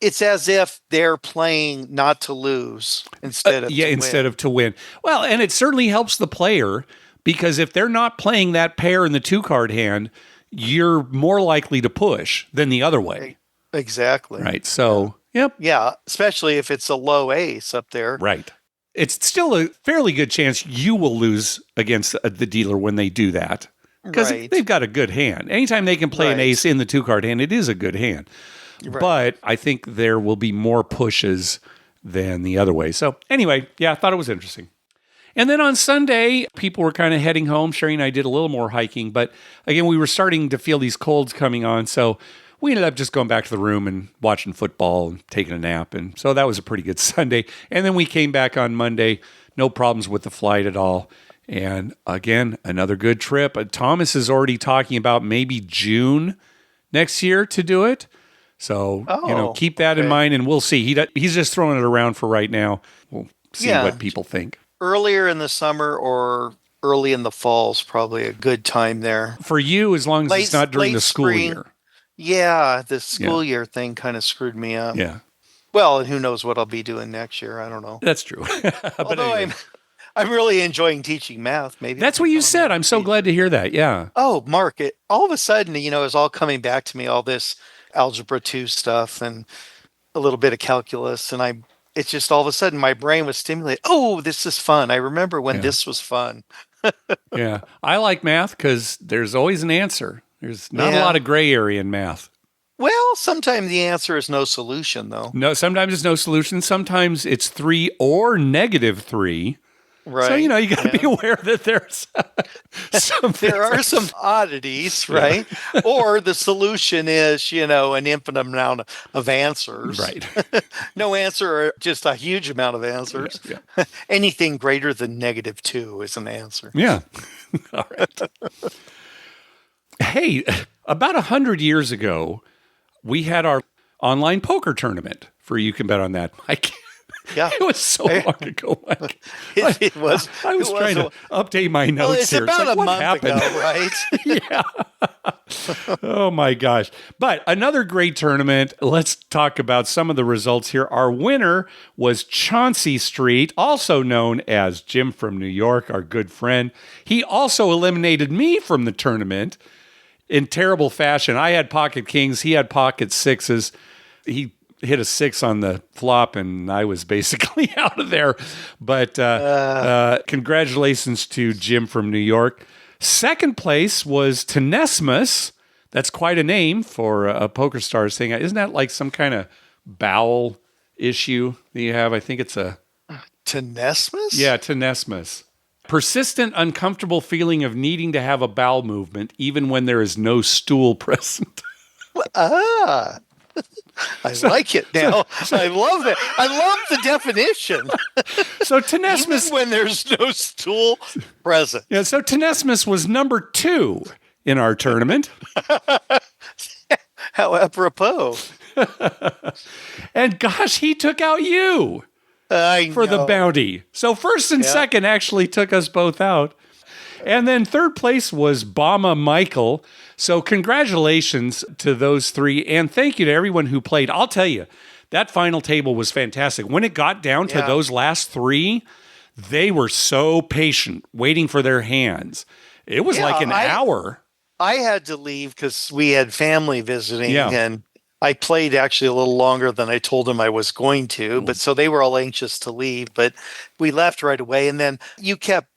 It's as if they're playing not to lose instead of to win. Well, and it certainly helps the player because if they're not playing that pair in the 2-card hand, you're more likely to push than the other way. Exactly. Right. So, yep. Yeah, especially if it's a low ace up there. Right. It's still a fairly good chance you will lose against the dealer when they do that because they've got a good hand. Anytime they can play an ace in the 2-card hand, it is a good hand. Right. But I think there will be more pushes than the other way. So anyway, I thought it was interesting. And then on Sunday, people were kind of heading home. Sherry and I did a little more hiking. But again, we were starting to feel these colds coming on. So we ended up just going back to the room and watching football and taking a nap. And so that was a pretty good Sunday. And then we came back on Monday. No problems with the flight at all. And again, another good trip. Thomas is already talking about maybe June next year to do it. So, keep that in mind, and we'll see. He's just throwing it around for right now. We'll see what people think. Earlier in the summer or early in the fall is probably a good time there. For you, as long as it's not during the school year. Yeah, the school year thing kind of screwed me up. Yeah. Well, and who knows what I'll be doing next year. I don't know. That's true. But although anyway. I'm really enjoying teaching math. Maybe that's what you said. I'm so glad to hear that. Yeah. Oh, Mark, all of a sudden, it's all coming back to me, all this algebra 2 stuff and a little bit of calculus. And it's just all of a sudden my brain was stimulated. Oh, this is fun. I remember when this was fun. Yeah. I like math because there's always an answer. There's not a lot of gray area in math. Well, sometimes the answer is no solution, though. No, sometimes it's no solution. Sometimes it's 3 or -3. Right. So, you got to be aware that there's there are some oddities, right? Or the solution is, an infinite amount of answers. Right. No answer or just a huge amount of answers. Yeah. Anything greater than -2 is an answer. Yeah. All right. Hey, about 100 years ago, we had our online poker tournament for You Can Bet on That, Mike. Yeah. It was so long ago, Mike. It was. I was trying to update my notes Well, it's here. about like, a what month happened? ago, right? Yeah. Oh my gosh. But another great tournament. Let's talk about some of the results here. Our winner was Chauncey Street, also known as Jim from New York, our good friend. He also eliminated me from the tournament in terrible fashion. I had pocket kings, he had pocket sixes. He hit a 6 on the flop, and I was basically out of there. But congratulations to Jim from New York. Second place was Tenesmus. That's quite a name for a Poker Stars thing. Isn't that like some kind of bowel issue that you have? I think it's a... Tenesmus? Yeah, tenesmus. Persistent, uncomfortable feeling of needing to have a bowel movement, even when there is no stool present. I like it now. I love it. I love the definition. So tenesmus... Even when there's no stool present. Yeah, so tenesmus was number 2 in our tournament. How apropos. And gosh, he took out you for the bounty. So first and second actually took us both out. And then third place was Bama Michael. So congratulations to those three. And thank you to everyone who played. I'll tell you, that final table was fantastic. When it got down to those last three, they were so patient, waiting for their hands. It was like an hour. I had to leave because we had family visiting, and I played actually a little longer than I told them I was going to. But so they were all anxious to leave, but we left right away. And then you kept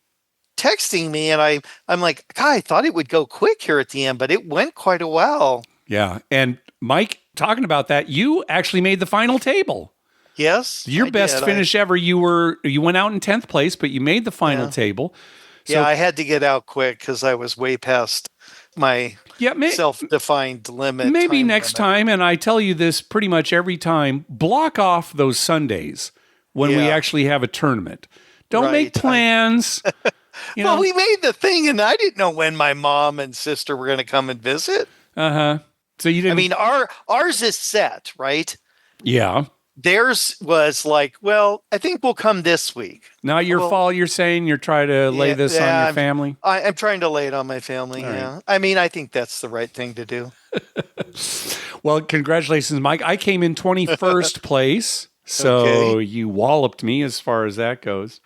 texting me, and I'm like, God, I thought it would go quick here at the end, but it went quite a while. Yeah. And Mike, talking about that, you actually made the final table. Yes. Your best finish ever. You went out in 10th place, but you made the final table. So, I had to get out quick because I was way past my self-defined limit. Maybe next time, and I tell you this pretty much every time, block off those Sundays when we actually have a tournament. Don't make plans. Well, we made the thing, and I didn't know when my mom and sister were going to come and visit. Uh-huh. So you didn't... I mean, ours is set, right? Yeah. Theirs was like, well, I think we'll come this week. Not your fault, you're saying? You're trying to lay this on your family? I'm trying to lay it on my family, right. I mean, I think that's the right thing to do. Well, congratulations, Mike. I came in 21st place, so you walloped me as far as that goes.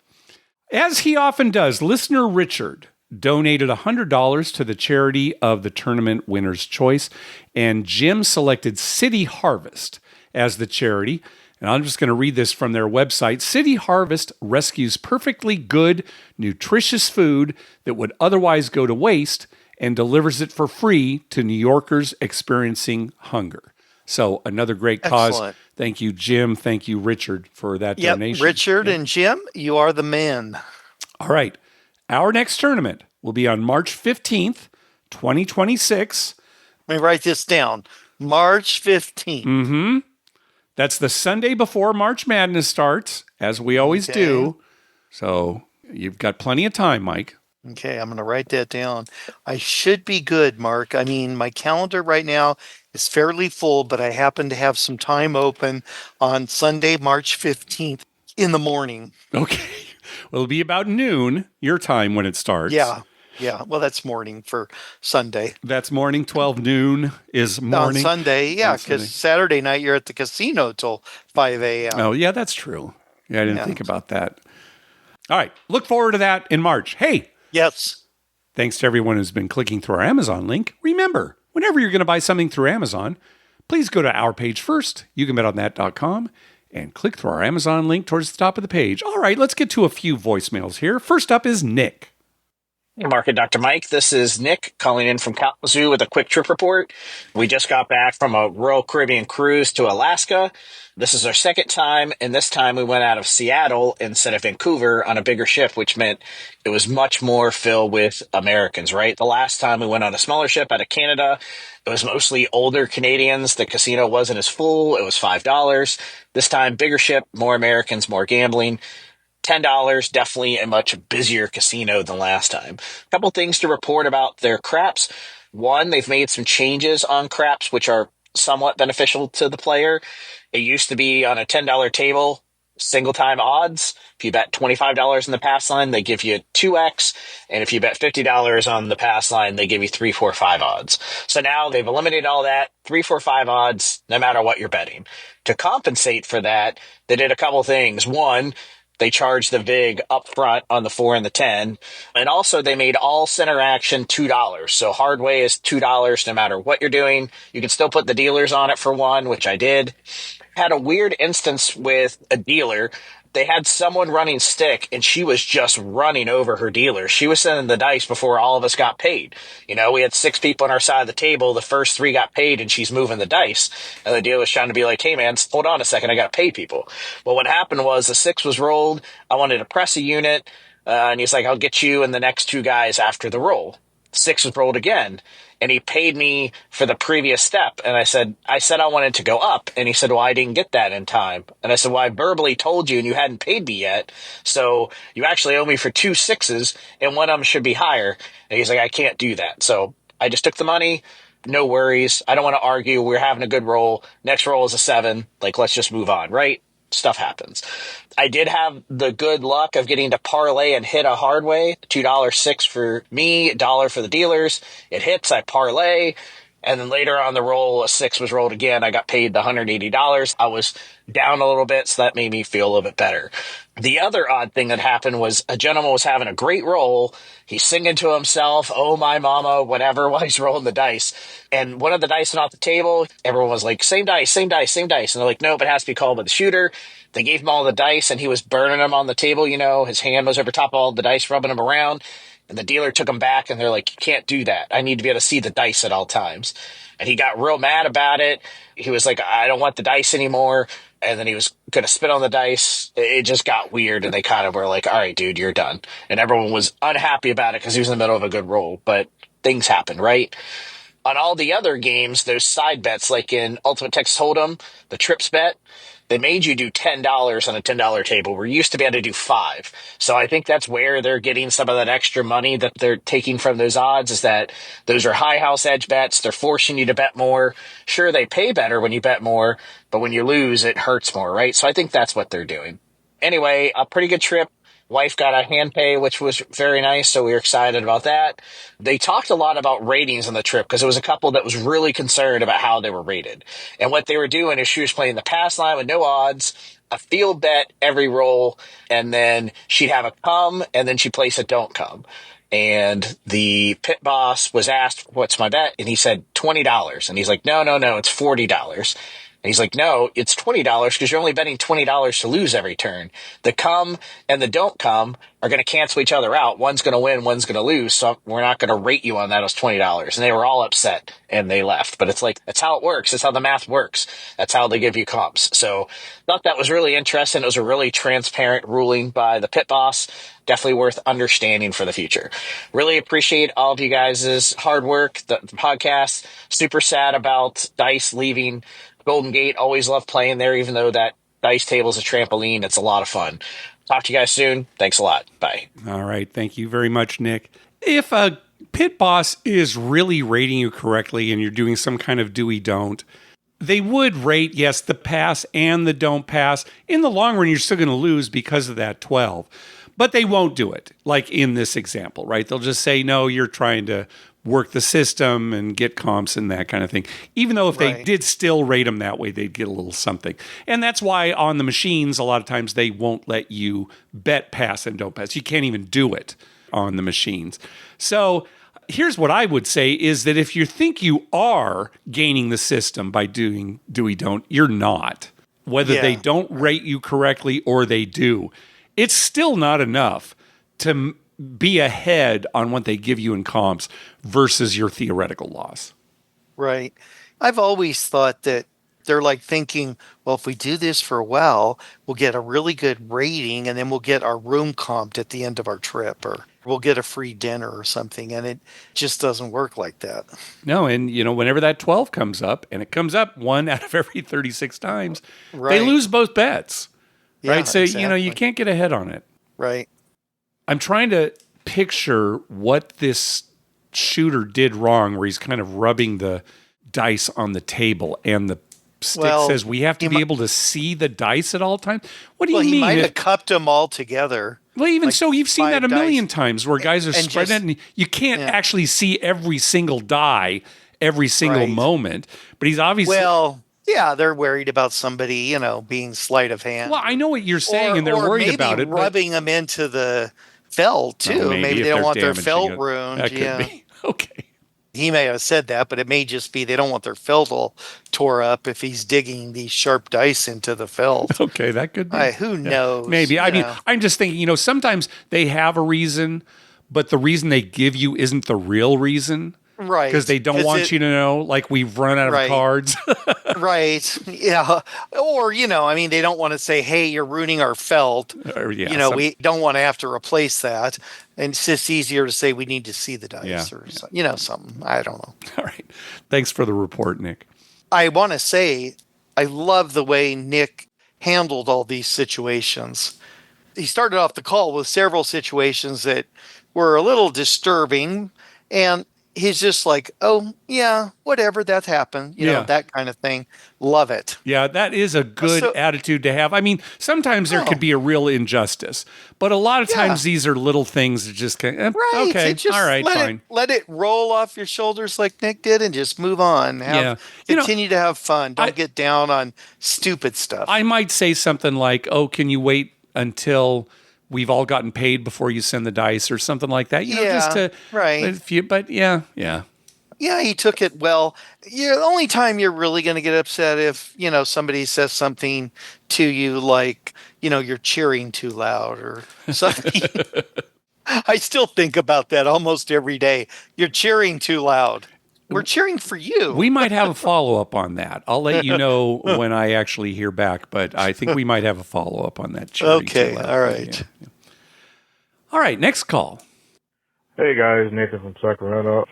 As he often does, listener Richard donated $100 to the charity of the tournament winner's choice, and Jim selected City Harvest as the charity. And I'm just going to read this from their website. City Harvest rescues perfectly good, nutritious food that would otherwise go to waste and delivers it for free to New Yorkers experiencing hunger. So another great cause. Excellent. Thank you, Jim. Thank you, Richard, for that donation. Richard and Jim, you are the man. All right. Our next tournament will be on March 15th, 2026. Let me write this down. March 15th. Mm-hmm. That's the Sunday before March Madness starts, as we always do. So you've got plenty of time, Mike. Okay, I'm going to write that down. I should be good, Mark. I mean, my calendar right now is fairly full, but I happen to have some time open on Sunday, March 15th in the morning. Okay. Well, it'll be about noon, your time when it starts. Yeah. Well, that's morning for Sunday. That's morning. 12 noon is morning. On Sunday, because Saturday night you're at the casino till 5 a.m. Oh, yeah, that's true. Yeah, I didn't think about that. All right. Look forward to that in March. Hey. Yes. Thanks to everyone who's been clicking through our Amazon link. Remember, whenever you're going to buy something through Amazon, please go to our page first, youcanbetonThat.com, and click through our Amazon link towards the top of the page. All right, let's get to a few voicemails here. First up is Nick. Hey, Mark and Dr. Mike. This is Nick calling in from Kalamazoo with a quick trip report. We just got back from a Royal Caribbean cruise to Alaska. This is our second time, and this time we went out of Seattle instead of Vancouver on a bigger ship, which meant it was much more filled with Americans, right? The last time we went on a smaller ship out of Canada, it was mostly older Canadians. The casino wasn't as full. It was $5. This time, bigger ship, more Americans, more gambling. $10, definitely a much busier casino than last time. A couple things to report about their craps. One, they've made some changes on craps, which are somewhat beneficial to the player. It used to be on a $10 table, single time odds. If you bet $25 in the pass line, they give you 2x. And if you bet $50 on the pass line, they give you 3, 4, 5 odds. So now they've eliminated all that, 3, 4, 5 odds, no matter what you're betting. To compensate for that, they did a couple things. One, they charged the VIG up front on the 4 and the 10. And also they made all center action $2. So hard way is $2 no matter what you're doing. You can still put the dealers on it for one, which I did. Had a weird instance with a dealer. They had someone running stick and she was just running over her dealer. She was sending the dice before all of us got paid. You know, we had 6 people on our side of the table. The first 3 got paid and she's moving the dice. And the dealer's trying to be like, hey man, hold on a second. I got to pay people. Well, what happened was the 6 was rolled. I wanted to press a unit. And he's like, I'll get you and the next 2 guys after the roll. 6 was rolled again. And he paid me for the previous step. And I said I wanted to go up. And he said, well, I didn't get that in time. And I said, well, I verbally told you and you hadn't paid me yet. So you actually owe me for 2 6s and one of them should be higher. And he's like, I can't do that. So I just took the money. No worries. I don't want to argue. We're having a good roll. Next roll is a 7. Like, let's just move on, right? Stuff happens. I did have the good luck of getting to parlay and hit a hard way. $2.06 for me, $1 for the dealers. It hits, I parlay. And then later on the roll, a 6 was rolled again. I got paid the $180. I was down a little bit, so that made me feel a little bit better. The other odd thing that happened was a gentleman was having a great roll. He's singing to himself, oh my mama, whatever, while he's rolling the dice. And one of the dice went off the table. Everyone was like, same dice, same dice, same dice. And they're like, nope, it has to be called by the shooter. They gave him all the dice and he was burning them on the table. You know, his hand was over top of all the dice, rubbing them around. And the dealer took him back and they're like, you can't do that. I need to be able to see the dice at all times. And he got real mad about it. He was like, I don't want the dice anymore. And then he was going to spit on the dice. It just got weird. And they kind of were like, all right, dude, you're done. And everyone was unhappy about it because he was in the middle of a good roll. But things happen, right? On all the other games, those side bets, like in Ultimate Texas Hold'em, the trips bet, they made you do $10 on a $10 table. We're used to be able to do 5. So I think that's where they're getting some of that extra money that they're taking from those odds, is that those are high house edge bets. They're forcing you to bet more. Sure, they pay better when you bet more, but when you lose, it hurts more, right? So I think that's what they're doing. Anyway, a pretty good trip. Wife got a hand pay, which was very nice, so we were excited about that. They talked a lot about ratings on the trip because there was a couple that was really concerned about how they were rated. And what they were doing is she was playing the pass line with no odds, a field bet every roll, and then she'd have a come, and then she'd place a don't come. And the pit boss was asked, what's my bet? And he said $20. And he's like, no, it's $40. And he's like, no, it's $20 because you're only betting $20 to lose every turn. The come and the don't come are going to cancel each other out. One's going to win, one's going to lose. So we're not going to rate you on that as $20. And they were all upset and they left. But it's like, that's how it works. That's how the math works. That's how they give you comps. So thought that was really interesting. It was a really transparent ruling by the pit boss. Definitely worth understanding for the future. Really appreciate all of you guys' hard work, the podcast. Super sad about Dice leaving Golden Gate. Always love playing there, even though that dice table is a trampoline. It's a lot of fun. Talk to you guys soon. Thanks a lot. Bye. All right. Thank you very much, Nick. If a pit boss is really rating you correctly and you're doing some kind of do-we-don't, they would rate, yes, the pass and the don't pass. In the long run, you're still going to lose because of that 12. But they won't do it, like in this example, right? They'll just say, no, you're trying to work the system and get comps and that kind of thing. Even though if they did still rate them that way, they'd get a little something. And that's why on the machines, a lot of times they won't let you bet pass and don't pass. You can't even do it on the machines. So here's what I would say is that if you think you are gaining the system by doing do-we-don't, you're not. Whether they don't rate you correctly or they do, it's still not enough to be ahead on what they give you in comps versus your theoretical loss. Right. I've always thought that they're like thinking, well, if we do this for a while, we'll get a really good rating and then we'll get our room comped at the end of our trip, or we'll get a free dinner or something. And it just doesn't work like that. No. And whenever that 12 comes up, and it comes up 1 out of every 36 times, they lose both bets. Yeah, right. So, exactly. you can't get ahead on it. Right. I'm trying to picture what this shooter did wrong, where he's kind of rubbing the dice on the table, and the stick says we have to be able to see the dice at all times. What do you mean? He might have cupped them all together. Well, even so, you've seen that a million times where guys are spreading it, and you can't actually see every single die every single moment. But he's obviously... Well, yeah, they're worried about somebody, being sleight of hand. Well, I know what you're saying, and they're worried about it. Rubbing them into the felt, too. Maybe they don't want their felt ruined. That could be. Okay. He may have said that, but it may just be they don't want their felt all tore up if he's digging these sharp dice into the felt. Okay, that could be. Who knows? Maybe. I mean, I'm just thinking, sometimes they have a reason, but the reason they give you isn't the real reason. Right. Because they don't want you to know, like, we've run out of cards. Right. Yeah. Or, they don't want to say, hey, you're ruining our felt. We don't want to have to replace that. And it's just easier to say we need to see the dice or something. I don't know. All right. Thanks for the report, Nick. I want to say I love the way Nick handled all these situations. He started off the call with several situations that were a little disturbing, and he's just like, oh, yeah, whatever, that happened. That kind of thing. Love it. Yeah, that is a good attitude to have. I mean, sometimes there could be a real injustice, but a lot of times these are little things that just kind of, okay, all right, fine. Let it roll off your shoulders like Nick did and just move on. Continue to have fun. Don't get down on stupid stuff. I might say something like, oh, can you wait until we've all gotten paid before you send the dice or something like that, just to, but he took it well. The only time you're really going to get upset if, somebody says something to you like, you're cheering too loud or something. I still think about that almost every day. You're cheering too loud. We're cheering for you. We might have a follow-up on that. I'll let you know when I actually hear back, but I think we might have a follow-up on that. Okay, all right. Yeah. All right, next call. Hey, guys, Nathan from Sacramento.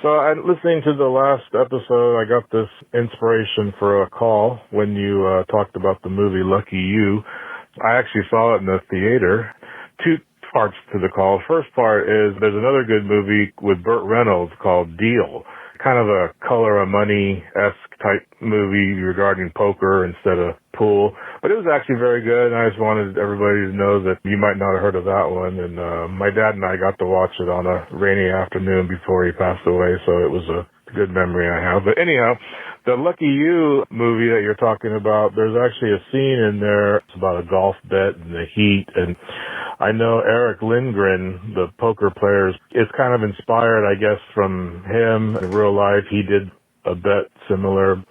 So I'm listening to the last episode. I got this inspiration for a call when you talked about the movie Lucky You. I actually saw it in the theater. Two parts to the call. First part is there's another good movie with Burt Reynolds called Deal. Kind of a Color of Money-esque type movie regarding poker instead of pool. But it was actually very good, and I just wanted everybody to know that you might not have heard of that one. And my dad and I got to watch it on a rainy afternoon before he passed away, so it was a good memory I have. But anyhow, the Lucky You movie that you're talking about, there's actually a scene in there. It's about a golf bet and the heat, and I know Erick Lindgren, the poker player, is kind of inspired, I guess, from him. In real life, he did a bet similar.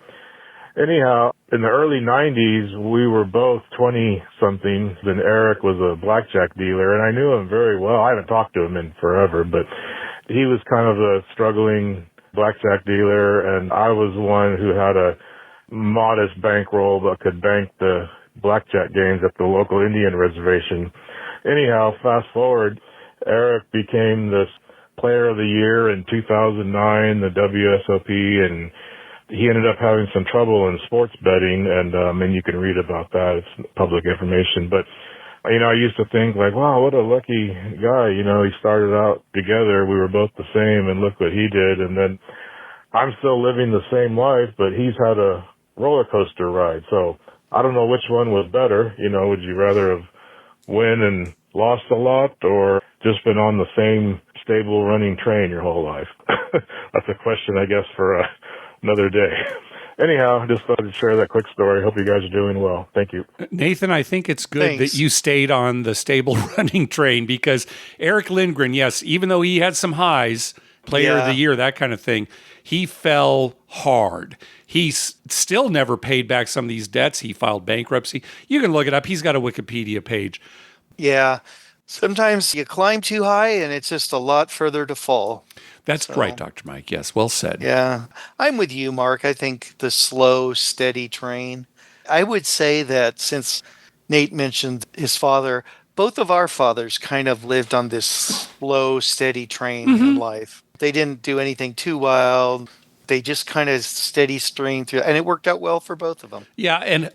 Anyhow, in the early 90s, we were both 20-somethings, and Eric was a blackjack dealer, and I knew him very well. I haven't talked to him in forever, but he was kind of a struggling blackjack dealer, and I was one who had a modest bankroll but could bank the blackjack games at the local Indian reservation. Anyhow, fast forward, Eric became this player of the year in 2009, the WSOP, and he ended up having some trouble in sports betting, and you can read about that. It's public information. But, I used to think like, wow, what a lucky guy. He started out together. We were both the same, and look what he did. And then I'm still living the same life, but he's had a roller coaster ride. So I don't know which one was better. Would you rather have win and lost a lot or just been on the same stable running train your whole life? That's a question, I guess, for another day. Anyhow, just thought I'd share that quick story. Hope you guys are doing well. Thank you. Nathan, I think it's good that you stayed on the stable running train, because Erick Lindgren, yes, even though he had some highs, player of the year, that kind of thing, he fell hard. He still never paid back some of these debts. He filed bankruptcy. You can look it up. He's got a Wikipedia page. Yeah. Sometimes you climb too high and it's just a lot further to fall. That's right, Dr. Mike. Yes, well said. Yeah. I'm with you, Mark. I think the slow, steady train. I would say that since Nate mentioned his father, both of our fathers kind of lived on this slow, steady train in life. They didn't do anything too wild. They just kind of steady stream through, and it worked out well for both of them. Yeah, and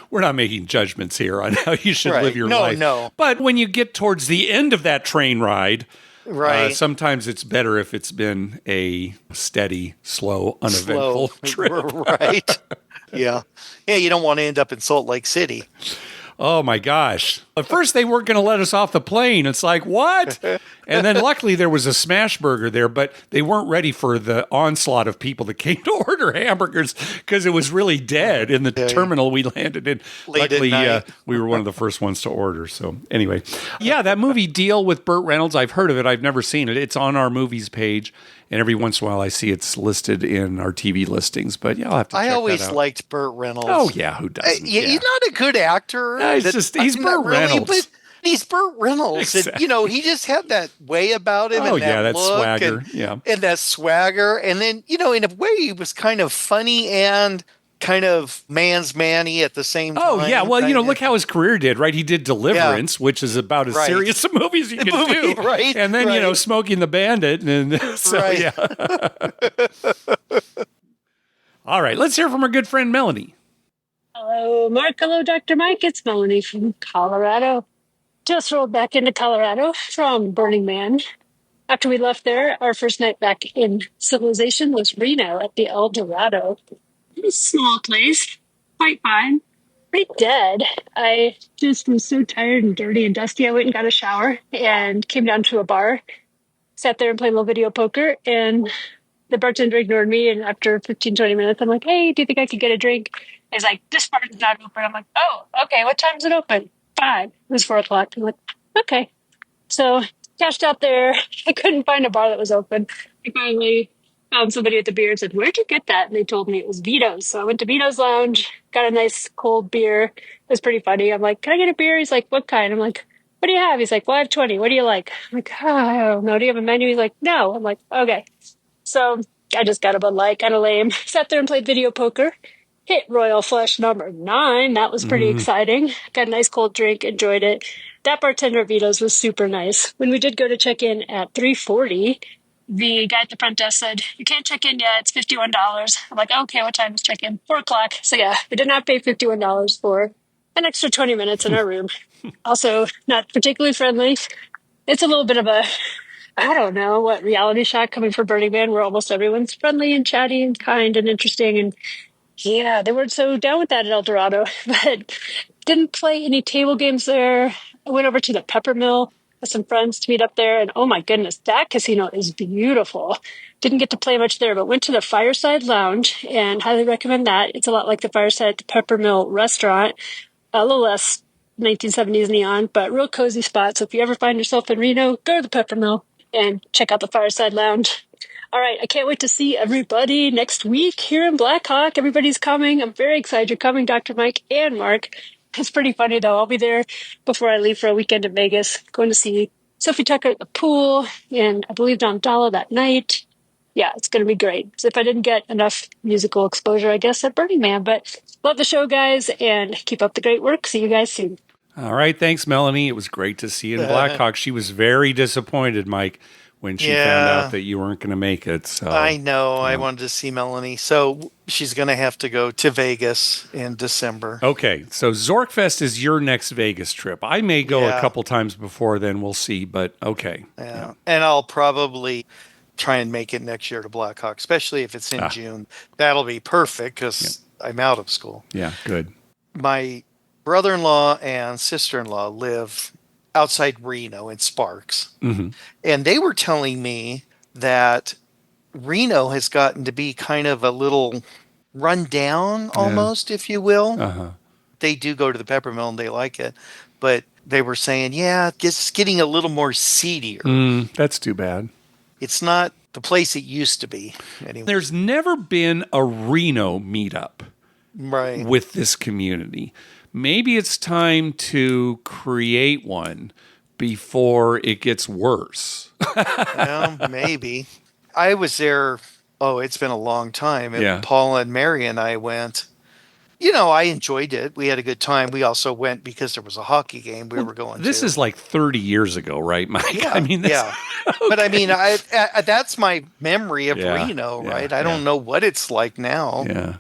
we're not making judgments here on how you should live your life. No. But when you get towards the end of that train ride, Right. Sometimes it's better if it's been a steady, slow, uneventful trip. Right. Yeah. Yeah, you don't want to end up in Salt Lake City. Oh my gosh. At first they weren't going to let us off the plane. It's like, what? And then luckily there was a smash burger there, but they weren't ready for the onslaught of people that came to order hamburgers because it was really dead in the terminal we landed in. Late Luckily, at night. we were one of the first ones to order. So anyway, yeah, that movie Deal with Burt Reynolds, I've heard of it. I've never seen it. It's on our movies page. And every once in a while I see it's listed in our TV listings. But yeah, I'll have to check that out. I always liked Burt Reynolds. Oh, yeah, who doesn't? He's not a good actor. He's Burt Reynolds. But he's Burt Reynolds. Exactly. And, he just had that way about him. Oh, and that look swagger. And that swagger. And then, in a way, he was kind of funny and kind of man's-manny at the same time. Oh, yeah. Well, look how his career did, right? He did Deliverance, which is about as serious a movie as you can do. Right. And then, Smoking the Bandit. And so, yeah. All right. Let's hear from our good friend, Melanie. Hello, Mark. Hello, Dr. Mike. It's Melanie from Colorado. Just rolled back into Colorado from Burning Man. After we left there, our first night back in civilization was Reno at the El Dorado. A small place, quite fine. Pretty dead. I just was so tired and dirty and dusty. I went and got a shower and came down to a bar, sat there and played a little video poker, and the bartender ignored me. And after 15, 20 minutes, I'm like, hey, do you think I could get a drink? He's like, this bar is not open. I'm like, oh, okay, what time is it open? 5. It was 4 o'clock. I'm like, okay. So cashed out there. I couldn't find a bar that was open. I finally found somebody at the beer and said, where'd you get that? And they told me it was Vito's. So I went to Vito's Lounge, got a nice cold beer. It was pretty funny. I'm like, can I get a beer? He's like, what kind? I'm like, what do you have? He's like, well, I have 20. What do you like? I'm like, I don't know. Do you have a menu? He's like, no. I'm like, okay. So I just got a Bud Light, kind of lame. Sat there and played video poker. Hit Royal Flush number 9. That was pretty exciting. Got a nice cold drink, enjoyed it. That bartender at Vito's was super nice. When we did go to check in at 3:40, the guy at the front desk said, you can't check in yet, it's $51. I'm like, okay, what time is check-in? 4 o'clock. So yeah, we did not pay $51 for an extra 20 minutes in our room. Also, not particularly friendly. It's a little bit of a, I don't know, reality shock coming from Burning Man, where almost everyone's friendly and chatty and kind and interesting. And yeah, they weren't so down with that at El Dorado, but didn't play any table games there. I went over to the Peppermill with some friends to meet up there. And oh my goodness, that casino is beautiful. Didn't get to play much there, but went to the Fireside Lounge and highly recommend that. It's a lot like the Fireside at the Peppermill restaurant, a little less 1970s neon, but real cozy spot. So if you ever find yourself in Reno, go to the Peppermill and check out the Fireside Lounge. All right, I can't wait to see everybody next week here in Blackhawk. Everybody's coming. I'm very excited you're coming, Dr. Mike and Mark. It's pretty funny, though. I'll be there before I leave for a weekend in Vegas, going to see Sophie Tucker at the pool, and I believe Don Dalla that night. Yeah, it's going to be great. So if I didn't get enough musical exposure, I guess, at Burning Man. But love the show, guys, and keep up the great work. See you guys soon. All right, thanks, Melanie. It was great to see you in Blackhawk. She was very disappointed, Mike, when she found out that you weren't going to make it. So I know. I wanted to see Melanie. So she's going to have to go to Vegas in December. Okay. So Zorkfest is your next Vegas trip. I may go a couple times before then. We'll see. But okay. Yeah. And I'll probably try and make it next year to Blackhawk, especially if it's in June. That'll be perfect because I'm out of school. Yeah, good. My brother-in-law and sister-in-law live outside Reno in Sparks. Mm-hmm. And they were telling me that Reno has gotten to be kind of a little run down almost, if you will. Uh-huh. They do go to the Peppermill and they like it. But they were saying, it's getting a little more seedier. That's too bad. It's not the place it used to be anymore. There's never been a Reno meetup with this community. Maybe it's time to create one before it gets worse. Well, maybe. I was there, it's been a long time. And Paul and Mary and I went. I enjoyed it. We had a good time. We also went because there was a hockey game we were going to. This is like 30 years ago, right, Mike? Yeah, I mean, Okay. But I mean, that's my memory of Reno, right? I don't know what it's like now. Yeah.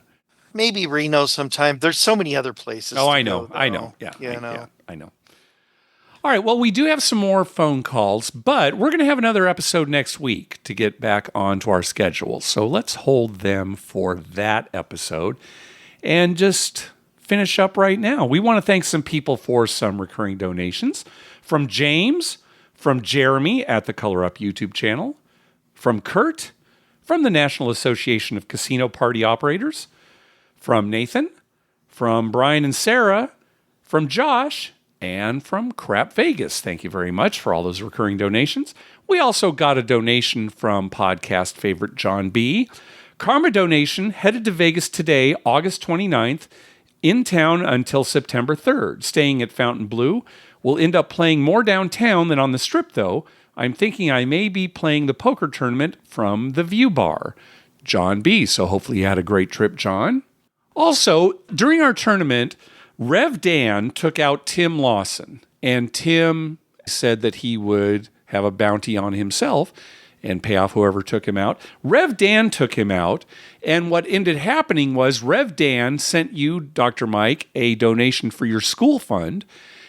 Maybe Reno sometime. There's so many other places. I know. Yeah. I know. I know. All right, well, we do have some more phone calls, but we're going to have another episode next week to get back onto our schedule. So let's hold them for that episode and just finish up right now. We want to thank some people for some recurring donations. From James, from Jeremy at the Color Up YouTube channel, from Kurt, from the National Association of Casino Party Operators, from Nathan, from Brian and Sarah, from Josh, and from Crap Vegas. Thank you very much for all those recurring donations. We also got a donation from podcast favorite John B. Karma donation headed to Vegas today, August 29th, in town until September 3rd, staying at Fountain Blue. We'll end up playing more downtown than on the Strip, though. I'm thinking I may be playing the poker tournament from the View Bar. John B. So hopefully you had a great trip, John. Also, during our tournament, Rev Dan took out Tim Lawson, and Tim said that he would have a bounty on himself and pay off whoever took him out. Rev Dan took him out, and what ended happening was Rev Dan sent you, Dr. Mike, a donation for your school fund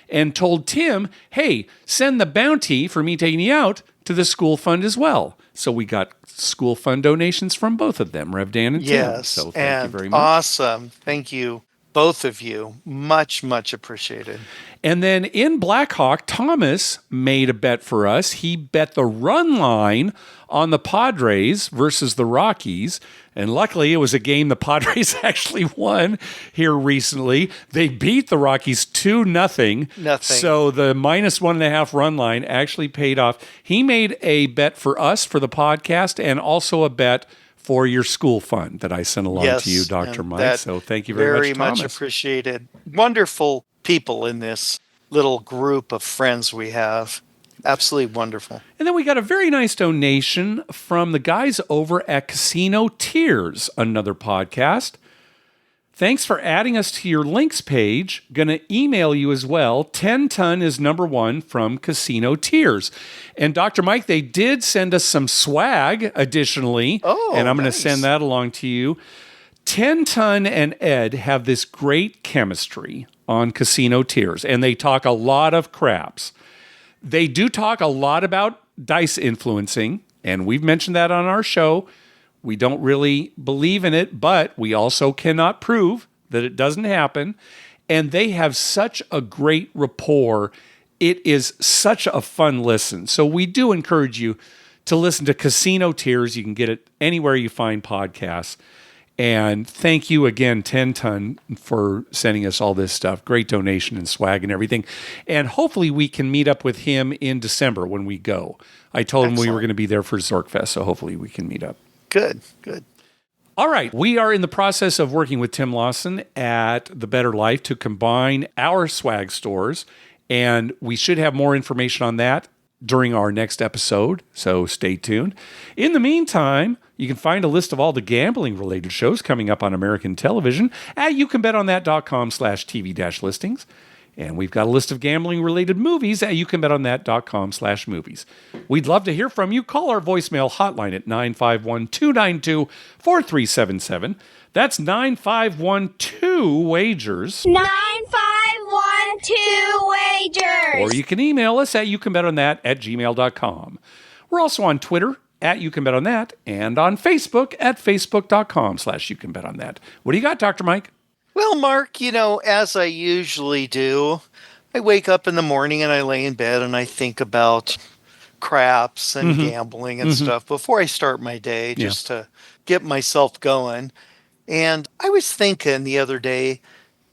and told Tim, hey, send the bounty for me taking you out to the school fund as well. So we got school fund donations from both of them, Rev Dan and Tim. Yes, So thank you very much. Awesome. Thank you, both of you. Much, much appreciated. And then in Blackhawk, Thomas made a bet for us. He bet the run line on the Padres versus the Rockies. And luckily, it was a game the Padres actually won here recently. They beat the Rockies 2-0. So the -1.5 run line actually paid off. He made a bet for us for the podcast and also a bet for your school fund that I sent along to you, Dr. Mike. So thank you very much, Thomas. Very much appreciated. Wonderful people in this little group of friends we have. Absolutely wonderful. And then we got a very nice donation from the guys over at Casino Tears, another podcast. Thanks for adding us to your links page. Gonna email you as well. 10 Ton is number 1 from Casino Tears. And Dr. Mike, they did send us some swag additionally. Oh, and I'm gonna nice. send that along to you. 10 Ton and Ed have this great chemistry on Casino Tears, and they talk a lot of craps. They do talk a lot about dice influencing, and we've mentioned that on our show. We don't really believe in it, but we also cannot prove that it doesn't happen. And they have such a great rapport. It is such a fun listen. So we do encourage you to listen to Casino Tears. You can get it anywhere you find podcasts. And thank you again, 10 Ton, for sending us all this stuff. Great donation and swag and everything. And hopefully we can meet up with him in December when we go. I told him we were going to be there for Zorkfest, so hopefully we can meet up. Good, good. All right. We are in the process of working with Tim Lawson at The Better Life to combine our swag stores. And we should have more information on that during our next episode, so stay tuned. In the meantime, you can find a list of all the gambling-related shows coming up on American television at youcanbetonThat.com/TV-listings. And we've got a list of gambling-related movies at youcanbetonThat.com/movies. We'd love to hear from you. Call our voicemail hotline at 951-292-4377. That's 9512-WAGERS. 9512-WAGERS. Or you can email us at youcanbetonThat@gmail.com. We're also on Twitter at YouCanBetOnThat and on Facebook at facebook.com/YouCanBetOnThat. What do you got, Dr. Mike? Well, Mark, as I usually do, I wake up in the morning and I lay in bed and I think about craps and gambling and stuff before I start my day, just to get myself going. And I was thinking the other day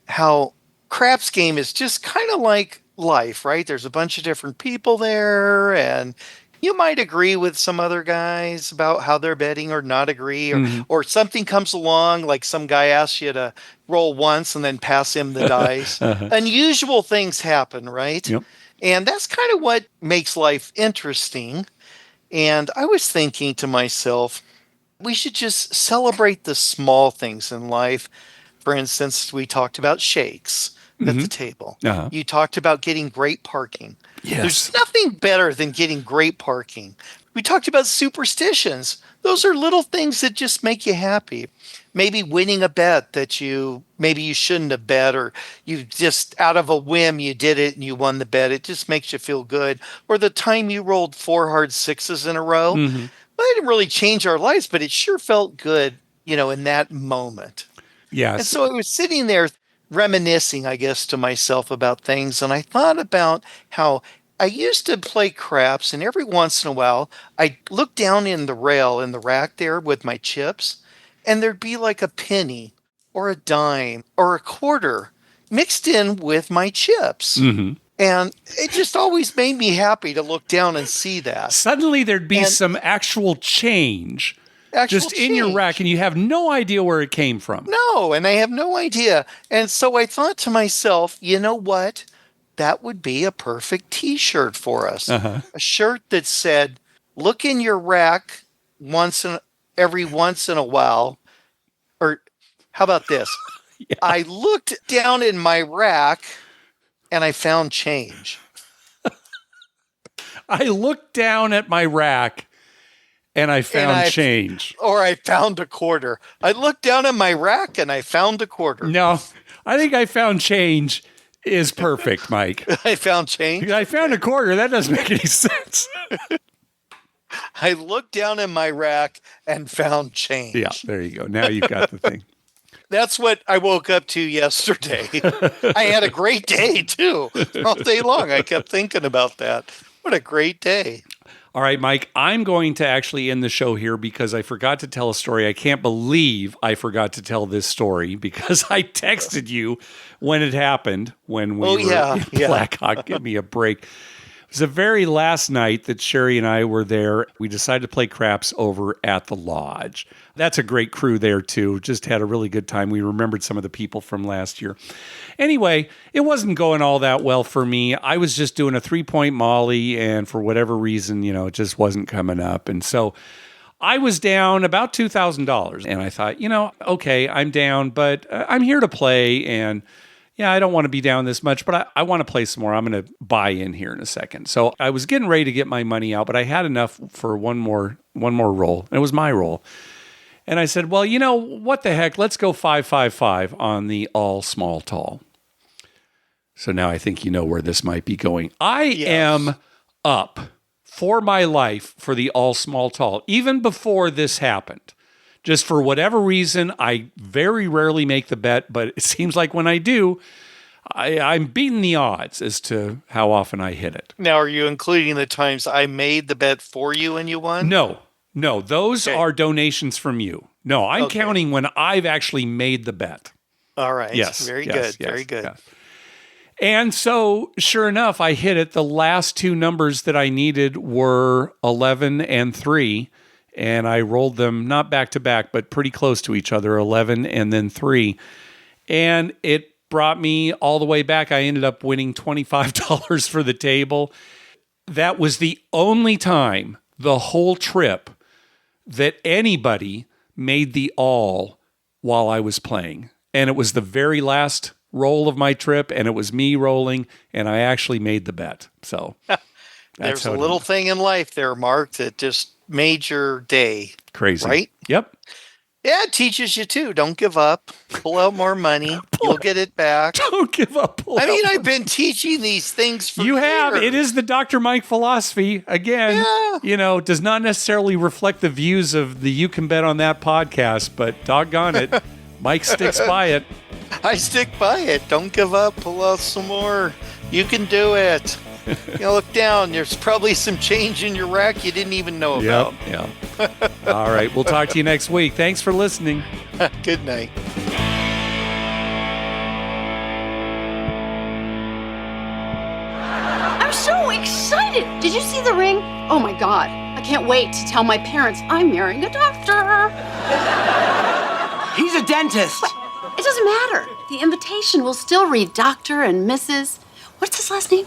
how craps game is just kind of like life, right? There's a bunch of different people there, and you might agree with some other guys about how they're betting or not agree, or something comes along, like some guy asks you to roll once and then pass him the dice. Unusual things happen, right? Yep. And that's kind of what makes life interesting. And I was thinking to myself, we should just celebrate the small things in life. For instance, we talked about shakes at the table. You talked about getting great parking. Yes. There's nothing better than getting great parking. We talked about superstitions. Those are little things that just make you happy. Maybe winning a bet that maybe you shouldn't have bet, or you just out of a whim you did it and you won the bet. It just makes you feel good. Or the time you rolled 4 hard sixes in a row. Mm-hmm. Well, it didn't really change our lives, but it sure felt good, in that moment. Yes. And so I was sitting there reminiscing, I guess, to myself about things. And I thought about how I used to play craps, and every once in a while, I'd look down in the rack there with my chips, and there'd be like a penny or a dime or a quarter mixed in with my chips. Mm-hmm. And it just always made me happy to look down and see that. Suddenly there'd be some actual change just in your rack, and you have no idea where it came from. No, and I have no idea. And so I thought to myself, you know what? That would be a perfect T-shirt for us. Uh-huh. A shirt that said, look in your rack every once in a while. Or how about this? Yeah. I looked down in my rack and I found change. I looked down at my rack and I found change. Or I found a quarter. I looked down at my rack and I found a quarter. No, I think I found change is perfect, Mike. I found change. I found a quarter. That doesn't make any sense. I looked down in my rack and found change. Yeah, there you go. Now you've got the thing. That's what I woke up to yesterday. I had a great day, too. All day long, I kept thinking about that. What a great day. All right, Mike, I'm going to actually end the show here because I forgot to tell a story. I can't believe I forgot to tell this story because I texted you when it happened, when we were in Blackhawk. Give me a break. It was the very last night that Sherry and I were there. We decided to play craps over at the lodge. That's a great crew there, too. Just had a really good time. We remembered some of the people from last year. Anyway, it wasn't going all that well for me. I was just doing a 3-point molly, and for whatever reason, it just wasn't coming up. And so I was down about $2,000. And I thought, okay, I'm down, but I'm here to play, and yeah, I don't want to be down this much, but I want to play some more. I'm going to buy in here in a second. So I was getting ready to get my money out, but I had enough for one more roll. And it was my roll. And I said, well, what the heck? Let's go 5-5-5 on the all small tall. So now I think you know where this might be going. I am up for my life for the all small tall, even before this happened. Just for whatever reason, I very rarely make the bet, but it seems like when I do, I'm beating the odds as to how often I hit it. Now, are you including the times I made the bet for you and you won? No. Those are donations from you. No, I'm counting when I've actually made the bet. All right. Yes. Very good. Very good. Yeah. And so, sure enough, I hit it. The last 2 numbers that I needed were 11 and 3. And I rolled them not back to back, but pretty close to each other, 11 and then 3. And it brought me all the way back. I ended up winning $25 for the table. That was the only time the whole trip that anybody made the all while I was playing. And it was the very last roll of my trip, and it was me rolling, and I actually made the bet. So there's a little thing in life there, Mark, that just made your day. Crazy. Right? Yep. Yeah, it teaches you too. Don't give up. Pull out more money. You'll get it back. Don't give up. I've been teaching these things for years. You have. It is the Dr. Mike philosophy. Again, does not necessarily reflect the views of the You Can Bet on That podcast, but doggone it, Mike sticks by it. I stick by it. Don't give up. Pull out some more. You can do it. Look down. There's probably some change in your rack you didn't even know about. Yeah. All right. We'll talk to you next week. Thanks for listening. Good night. I'm so excited. Did you see the ring? Oh, my God. I can't wait to tell my parents I'm marrying a doctor. He's a dentist. But it doesn't matter. The invitation will still read Dr. and Mrs. What's his last name?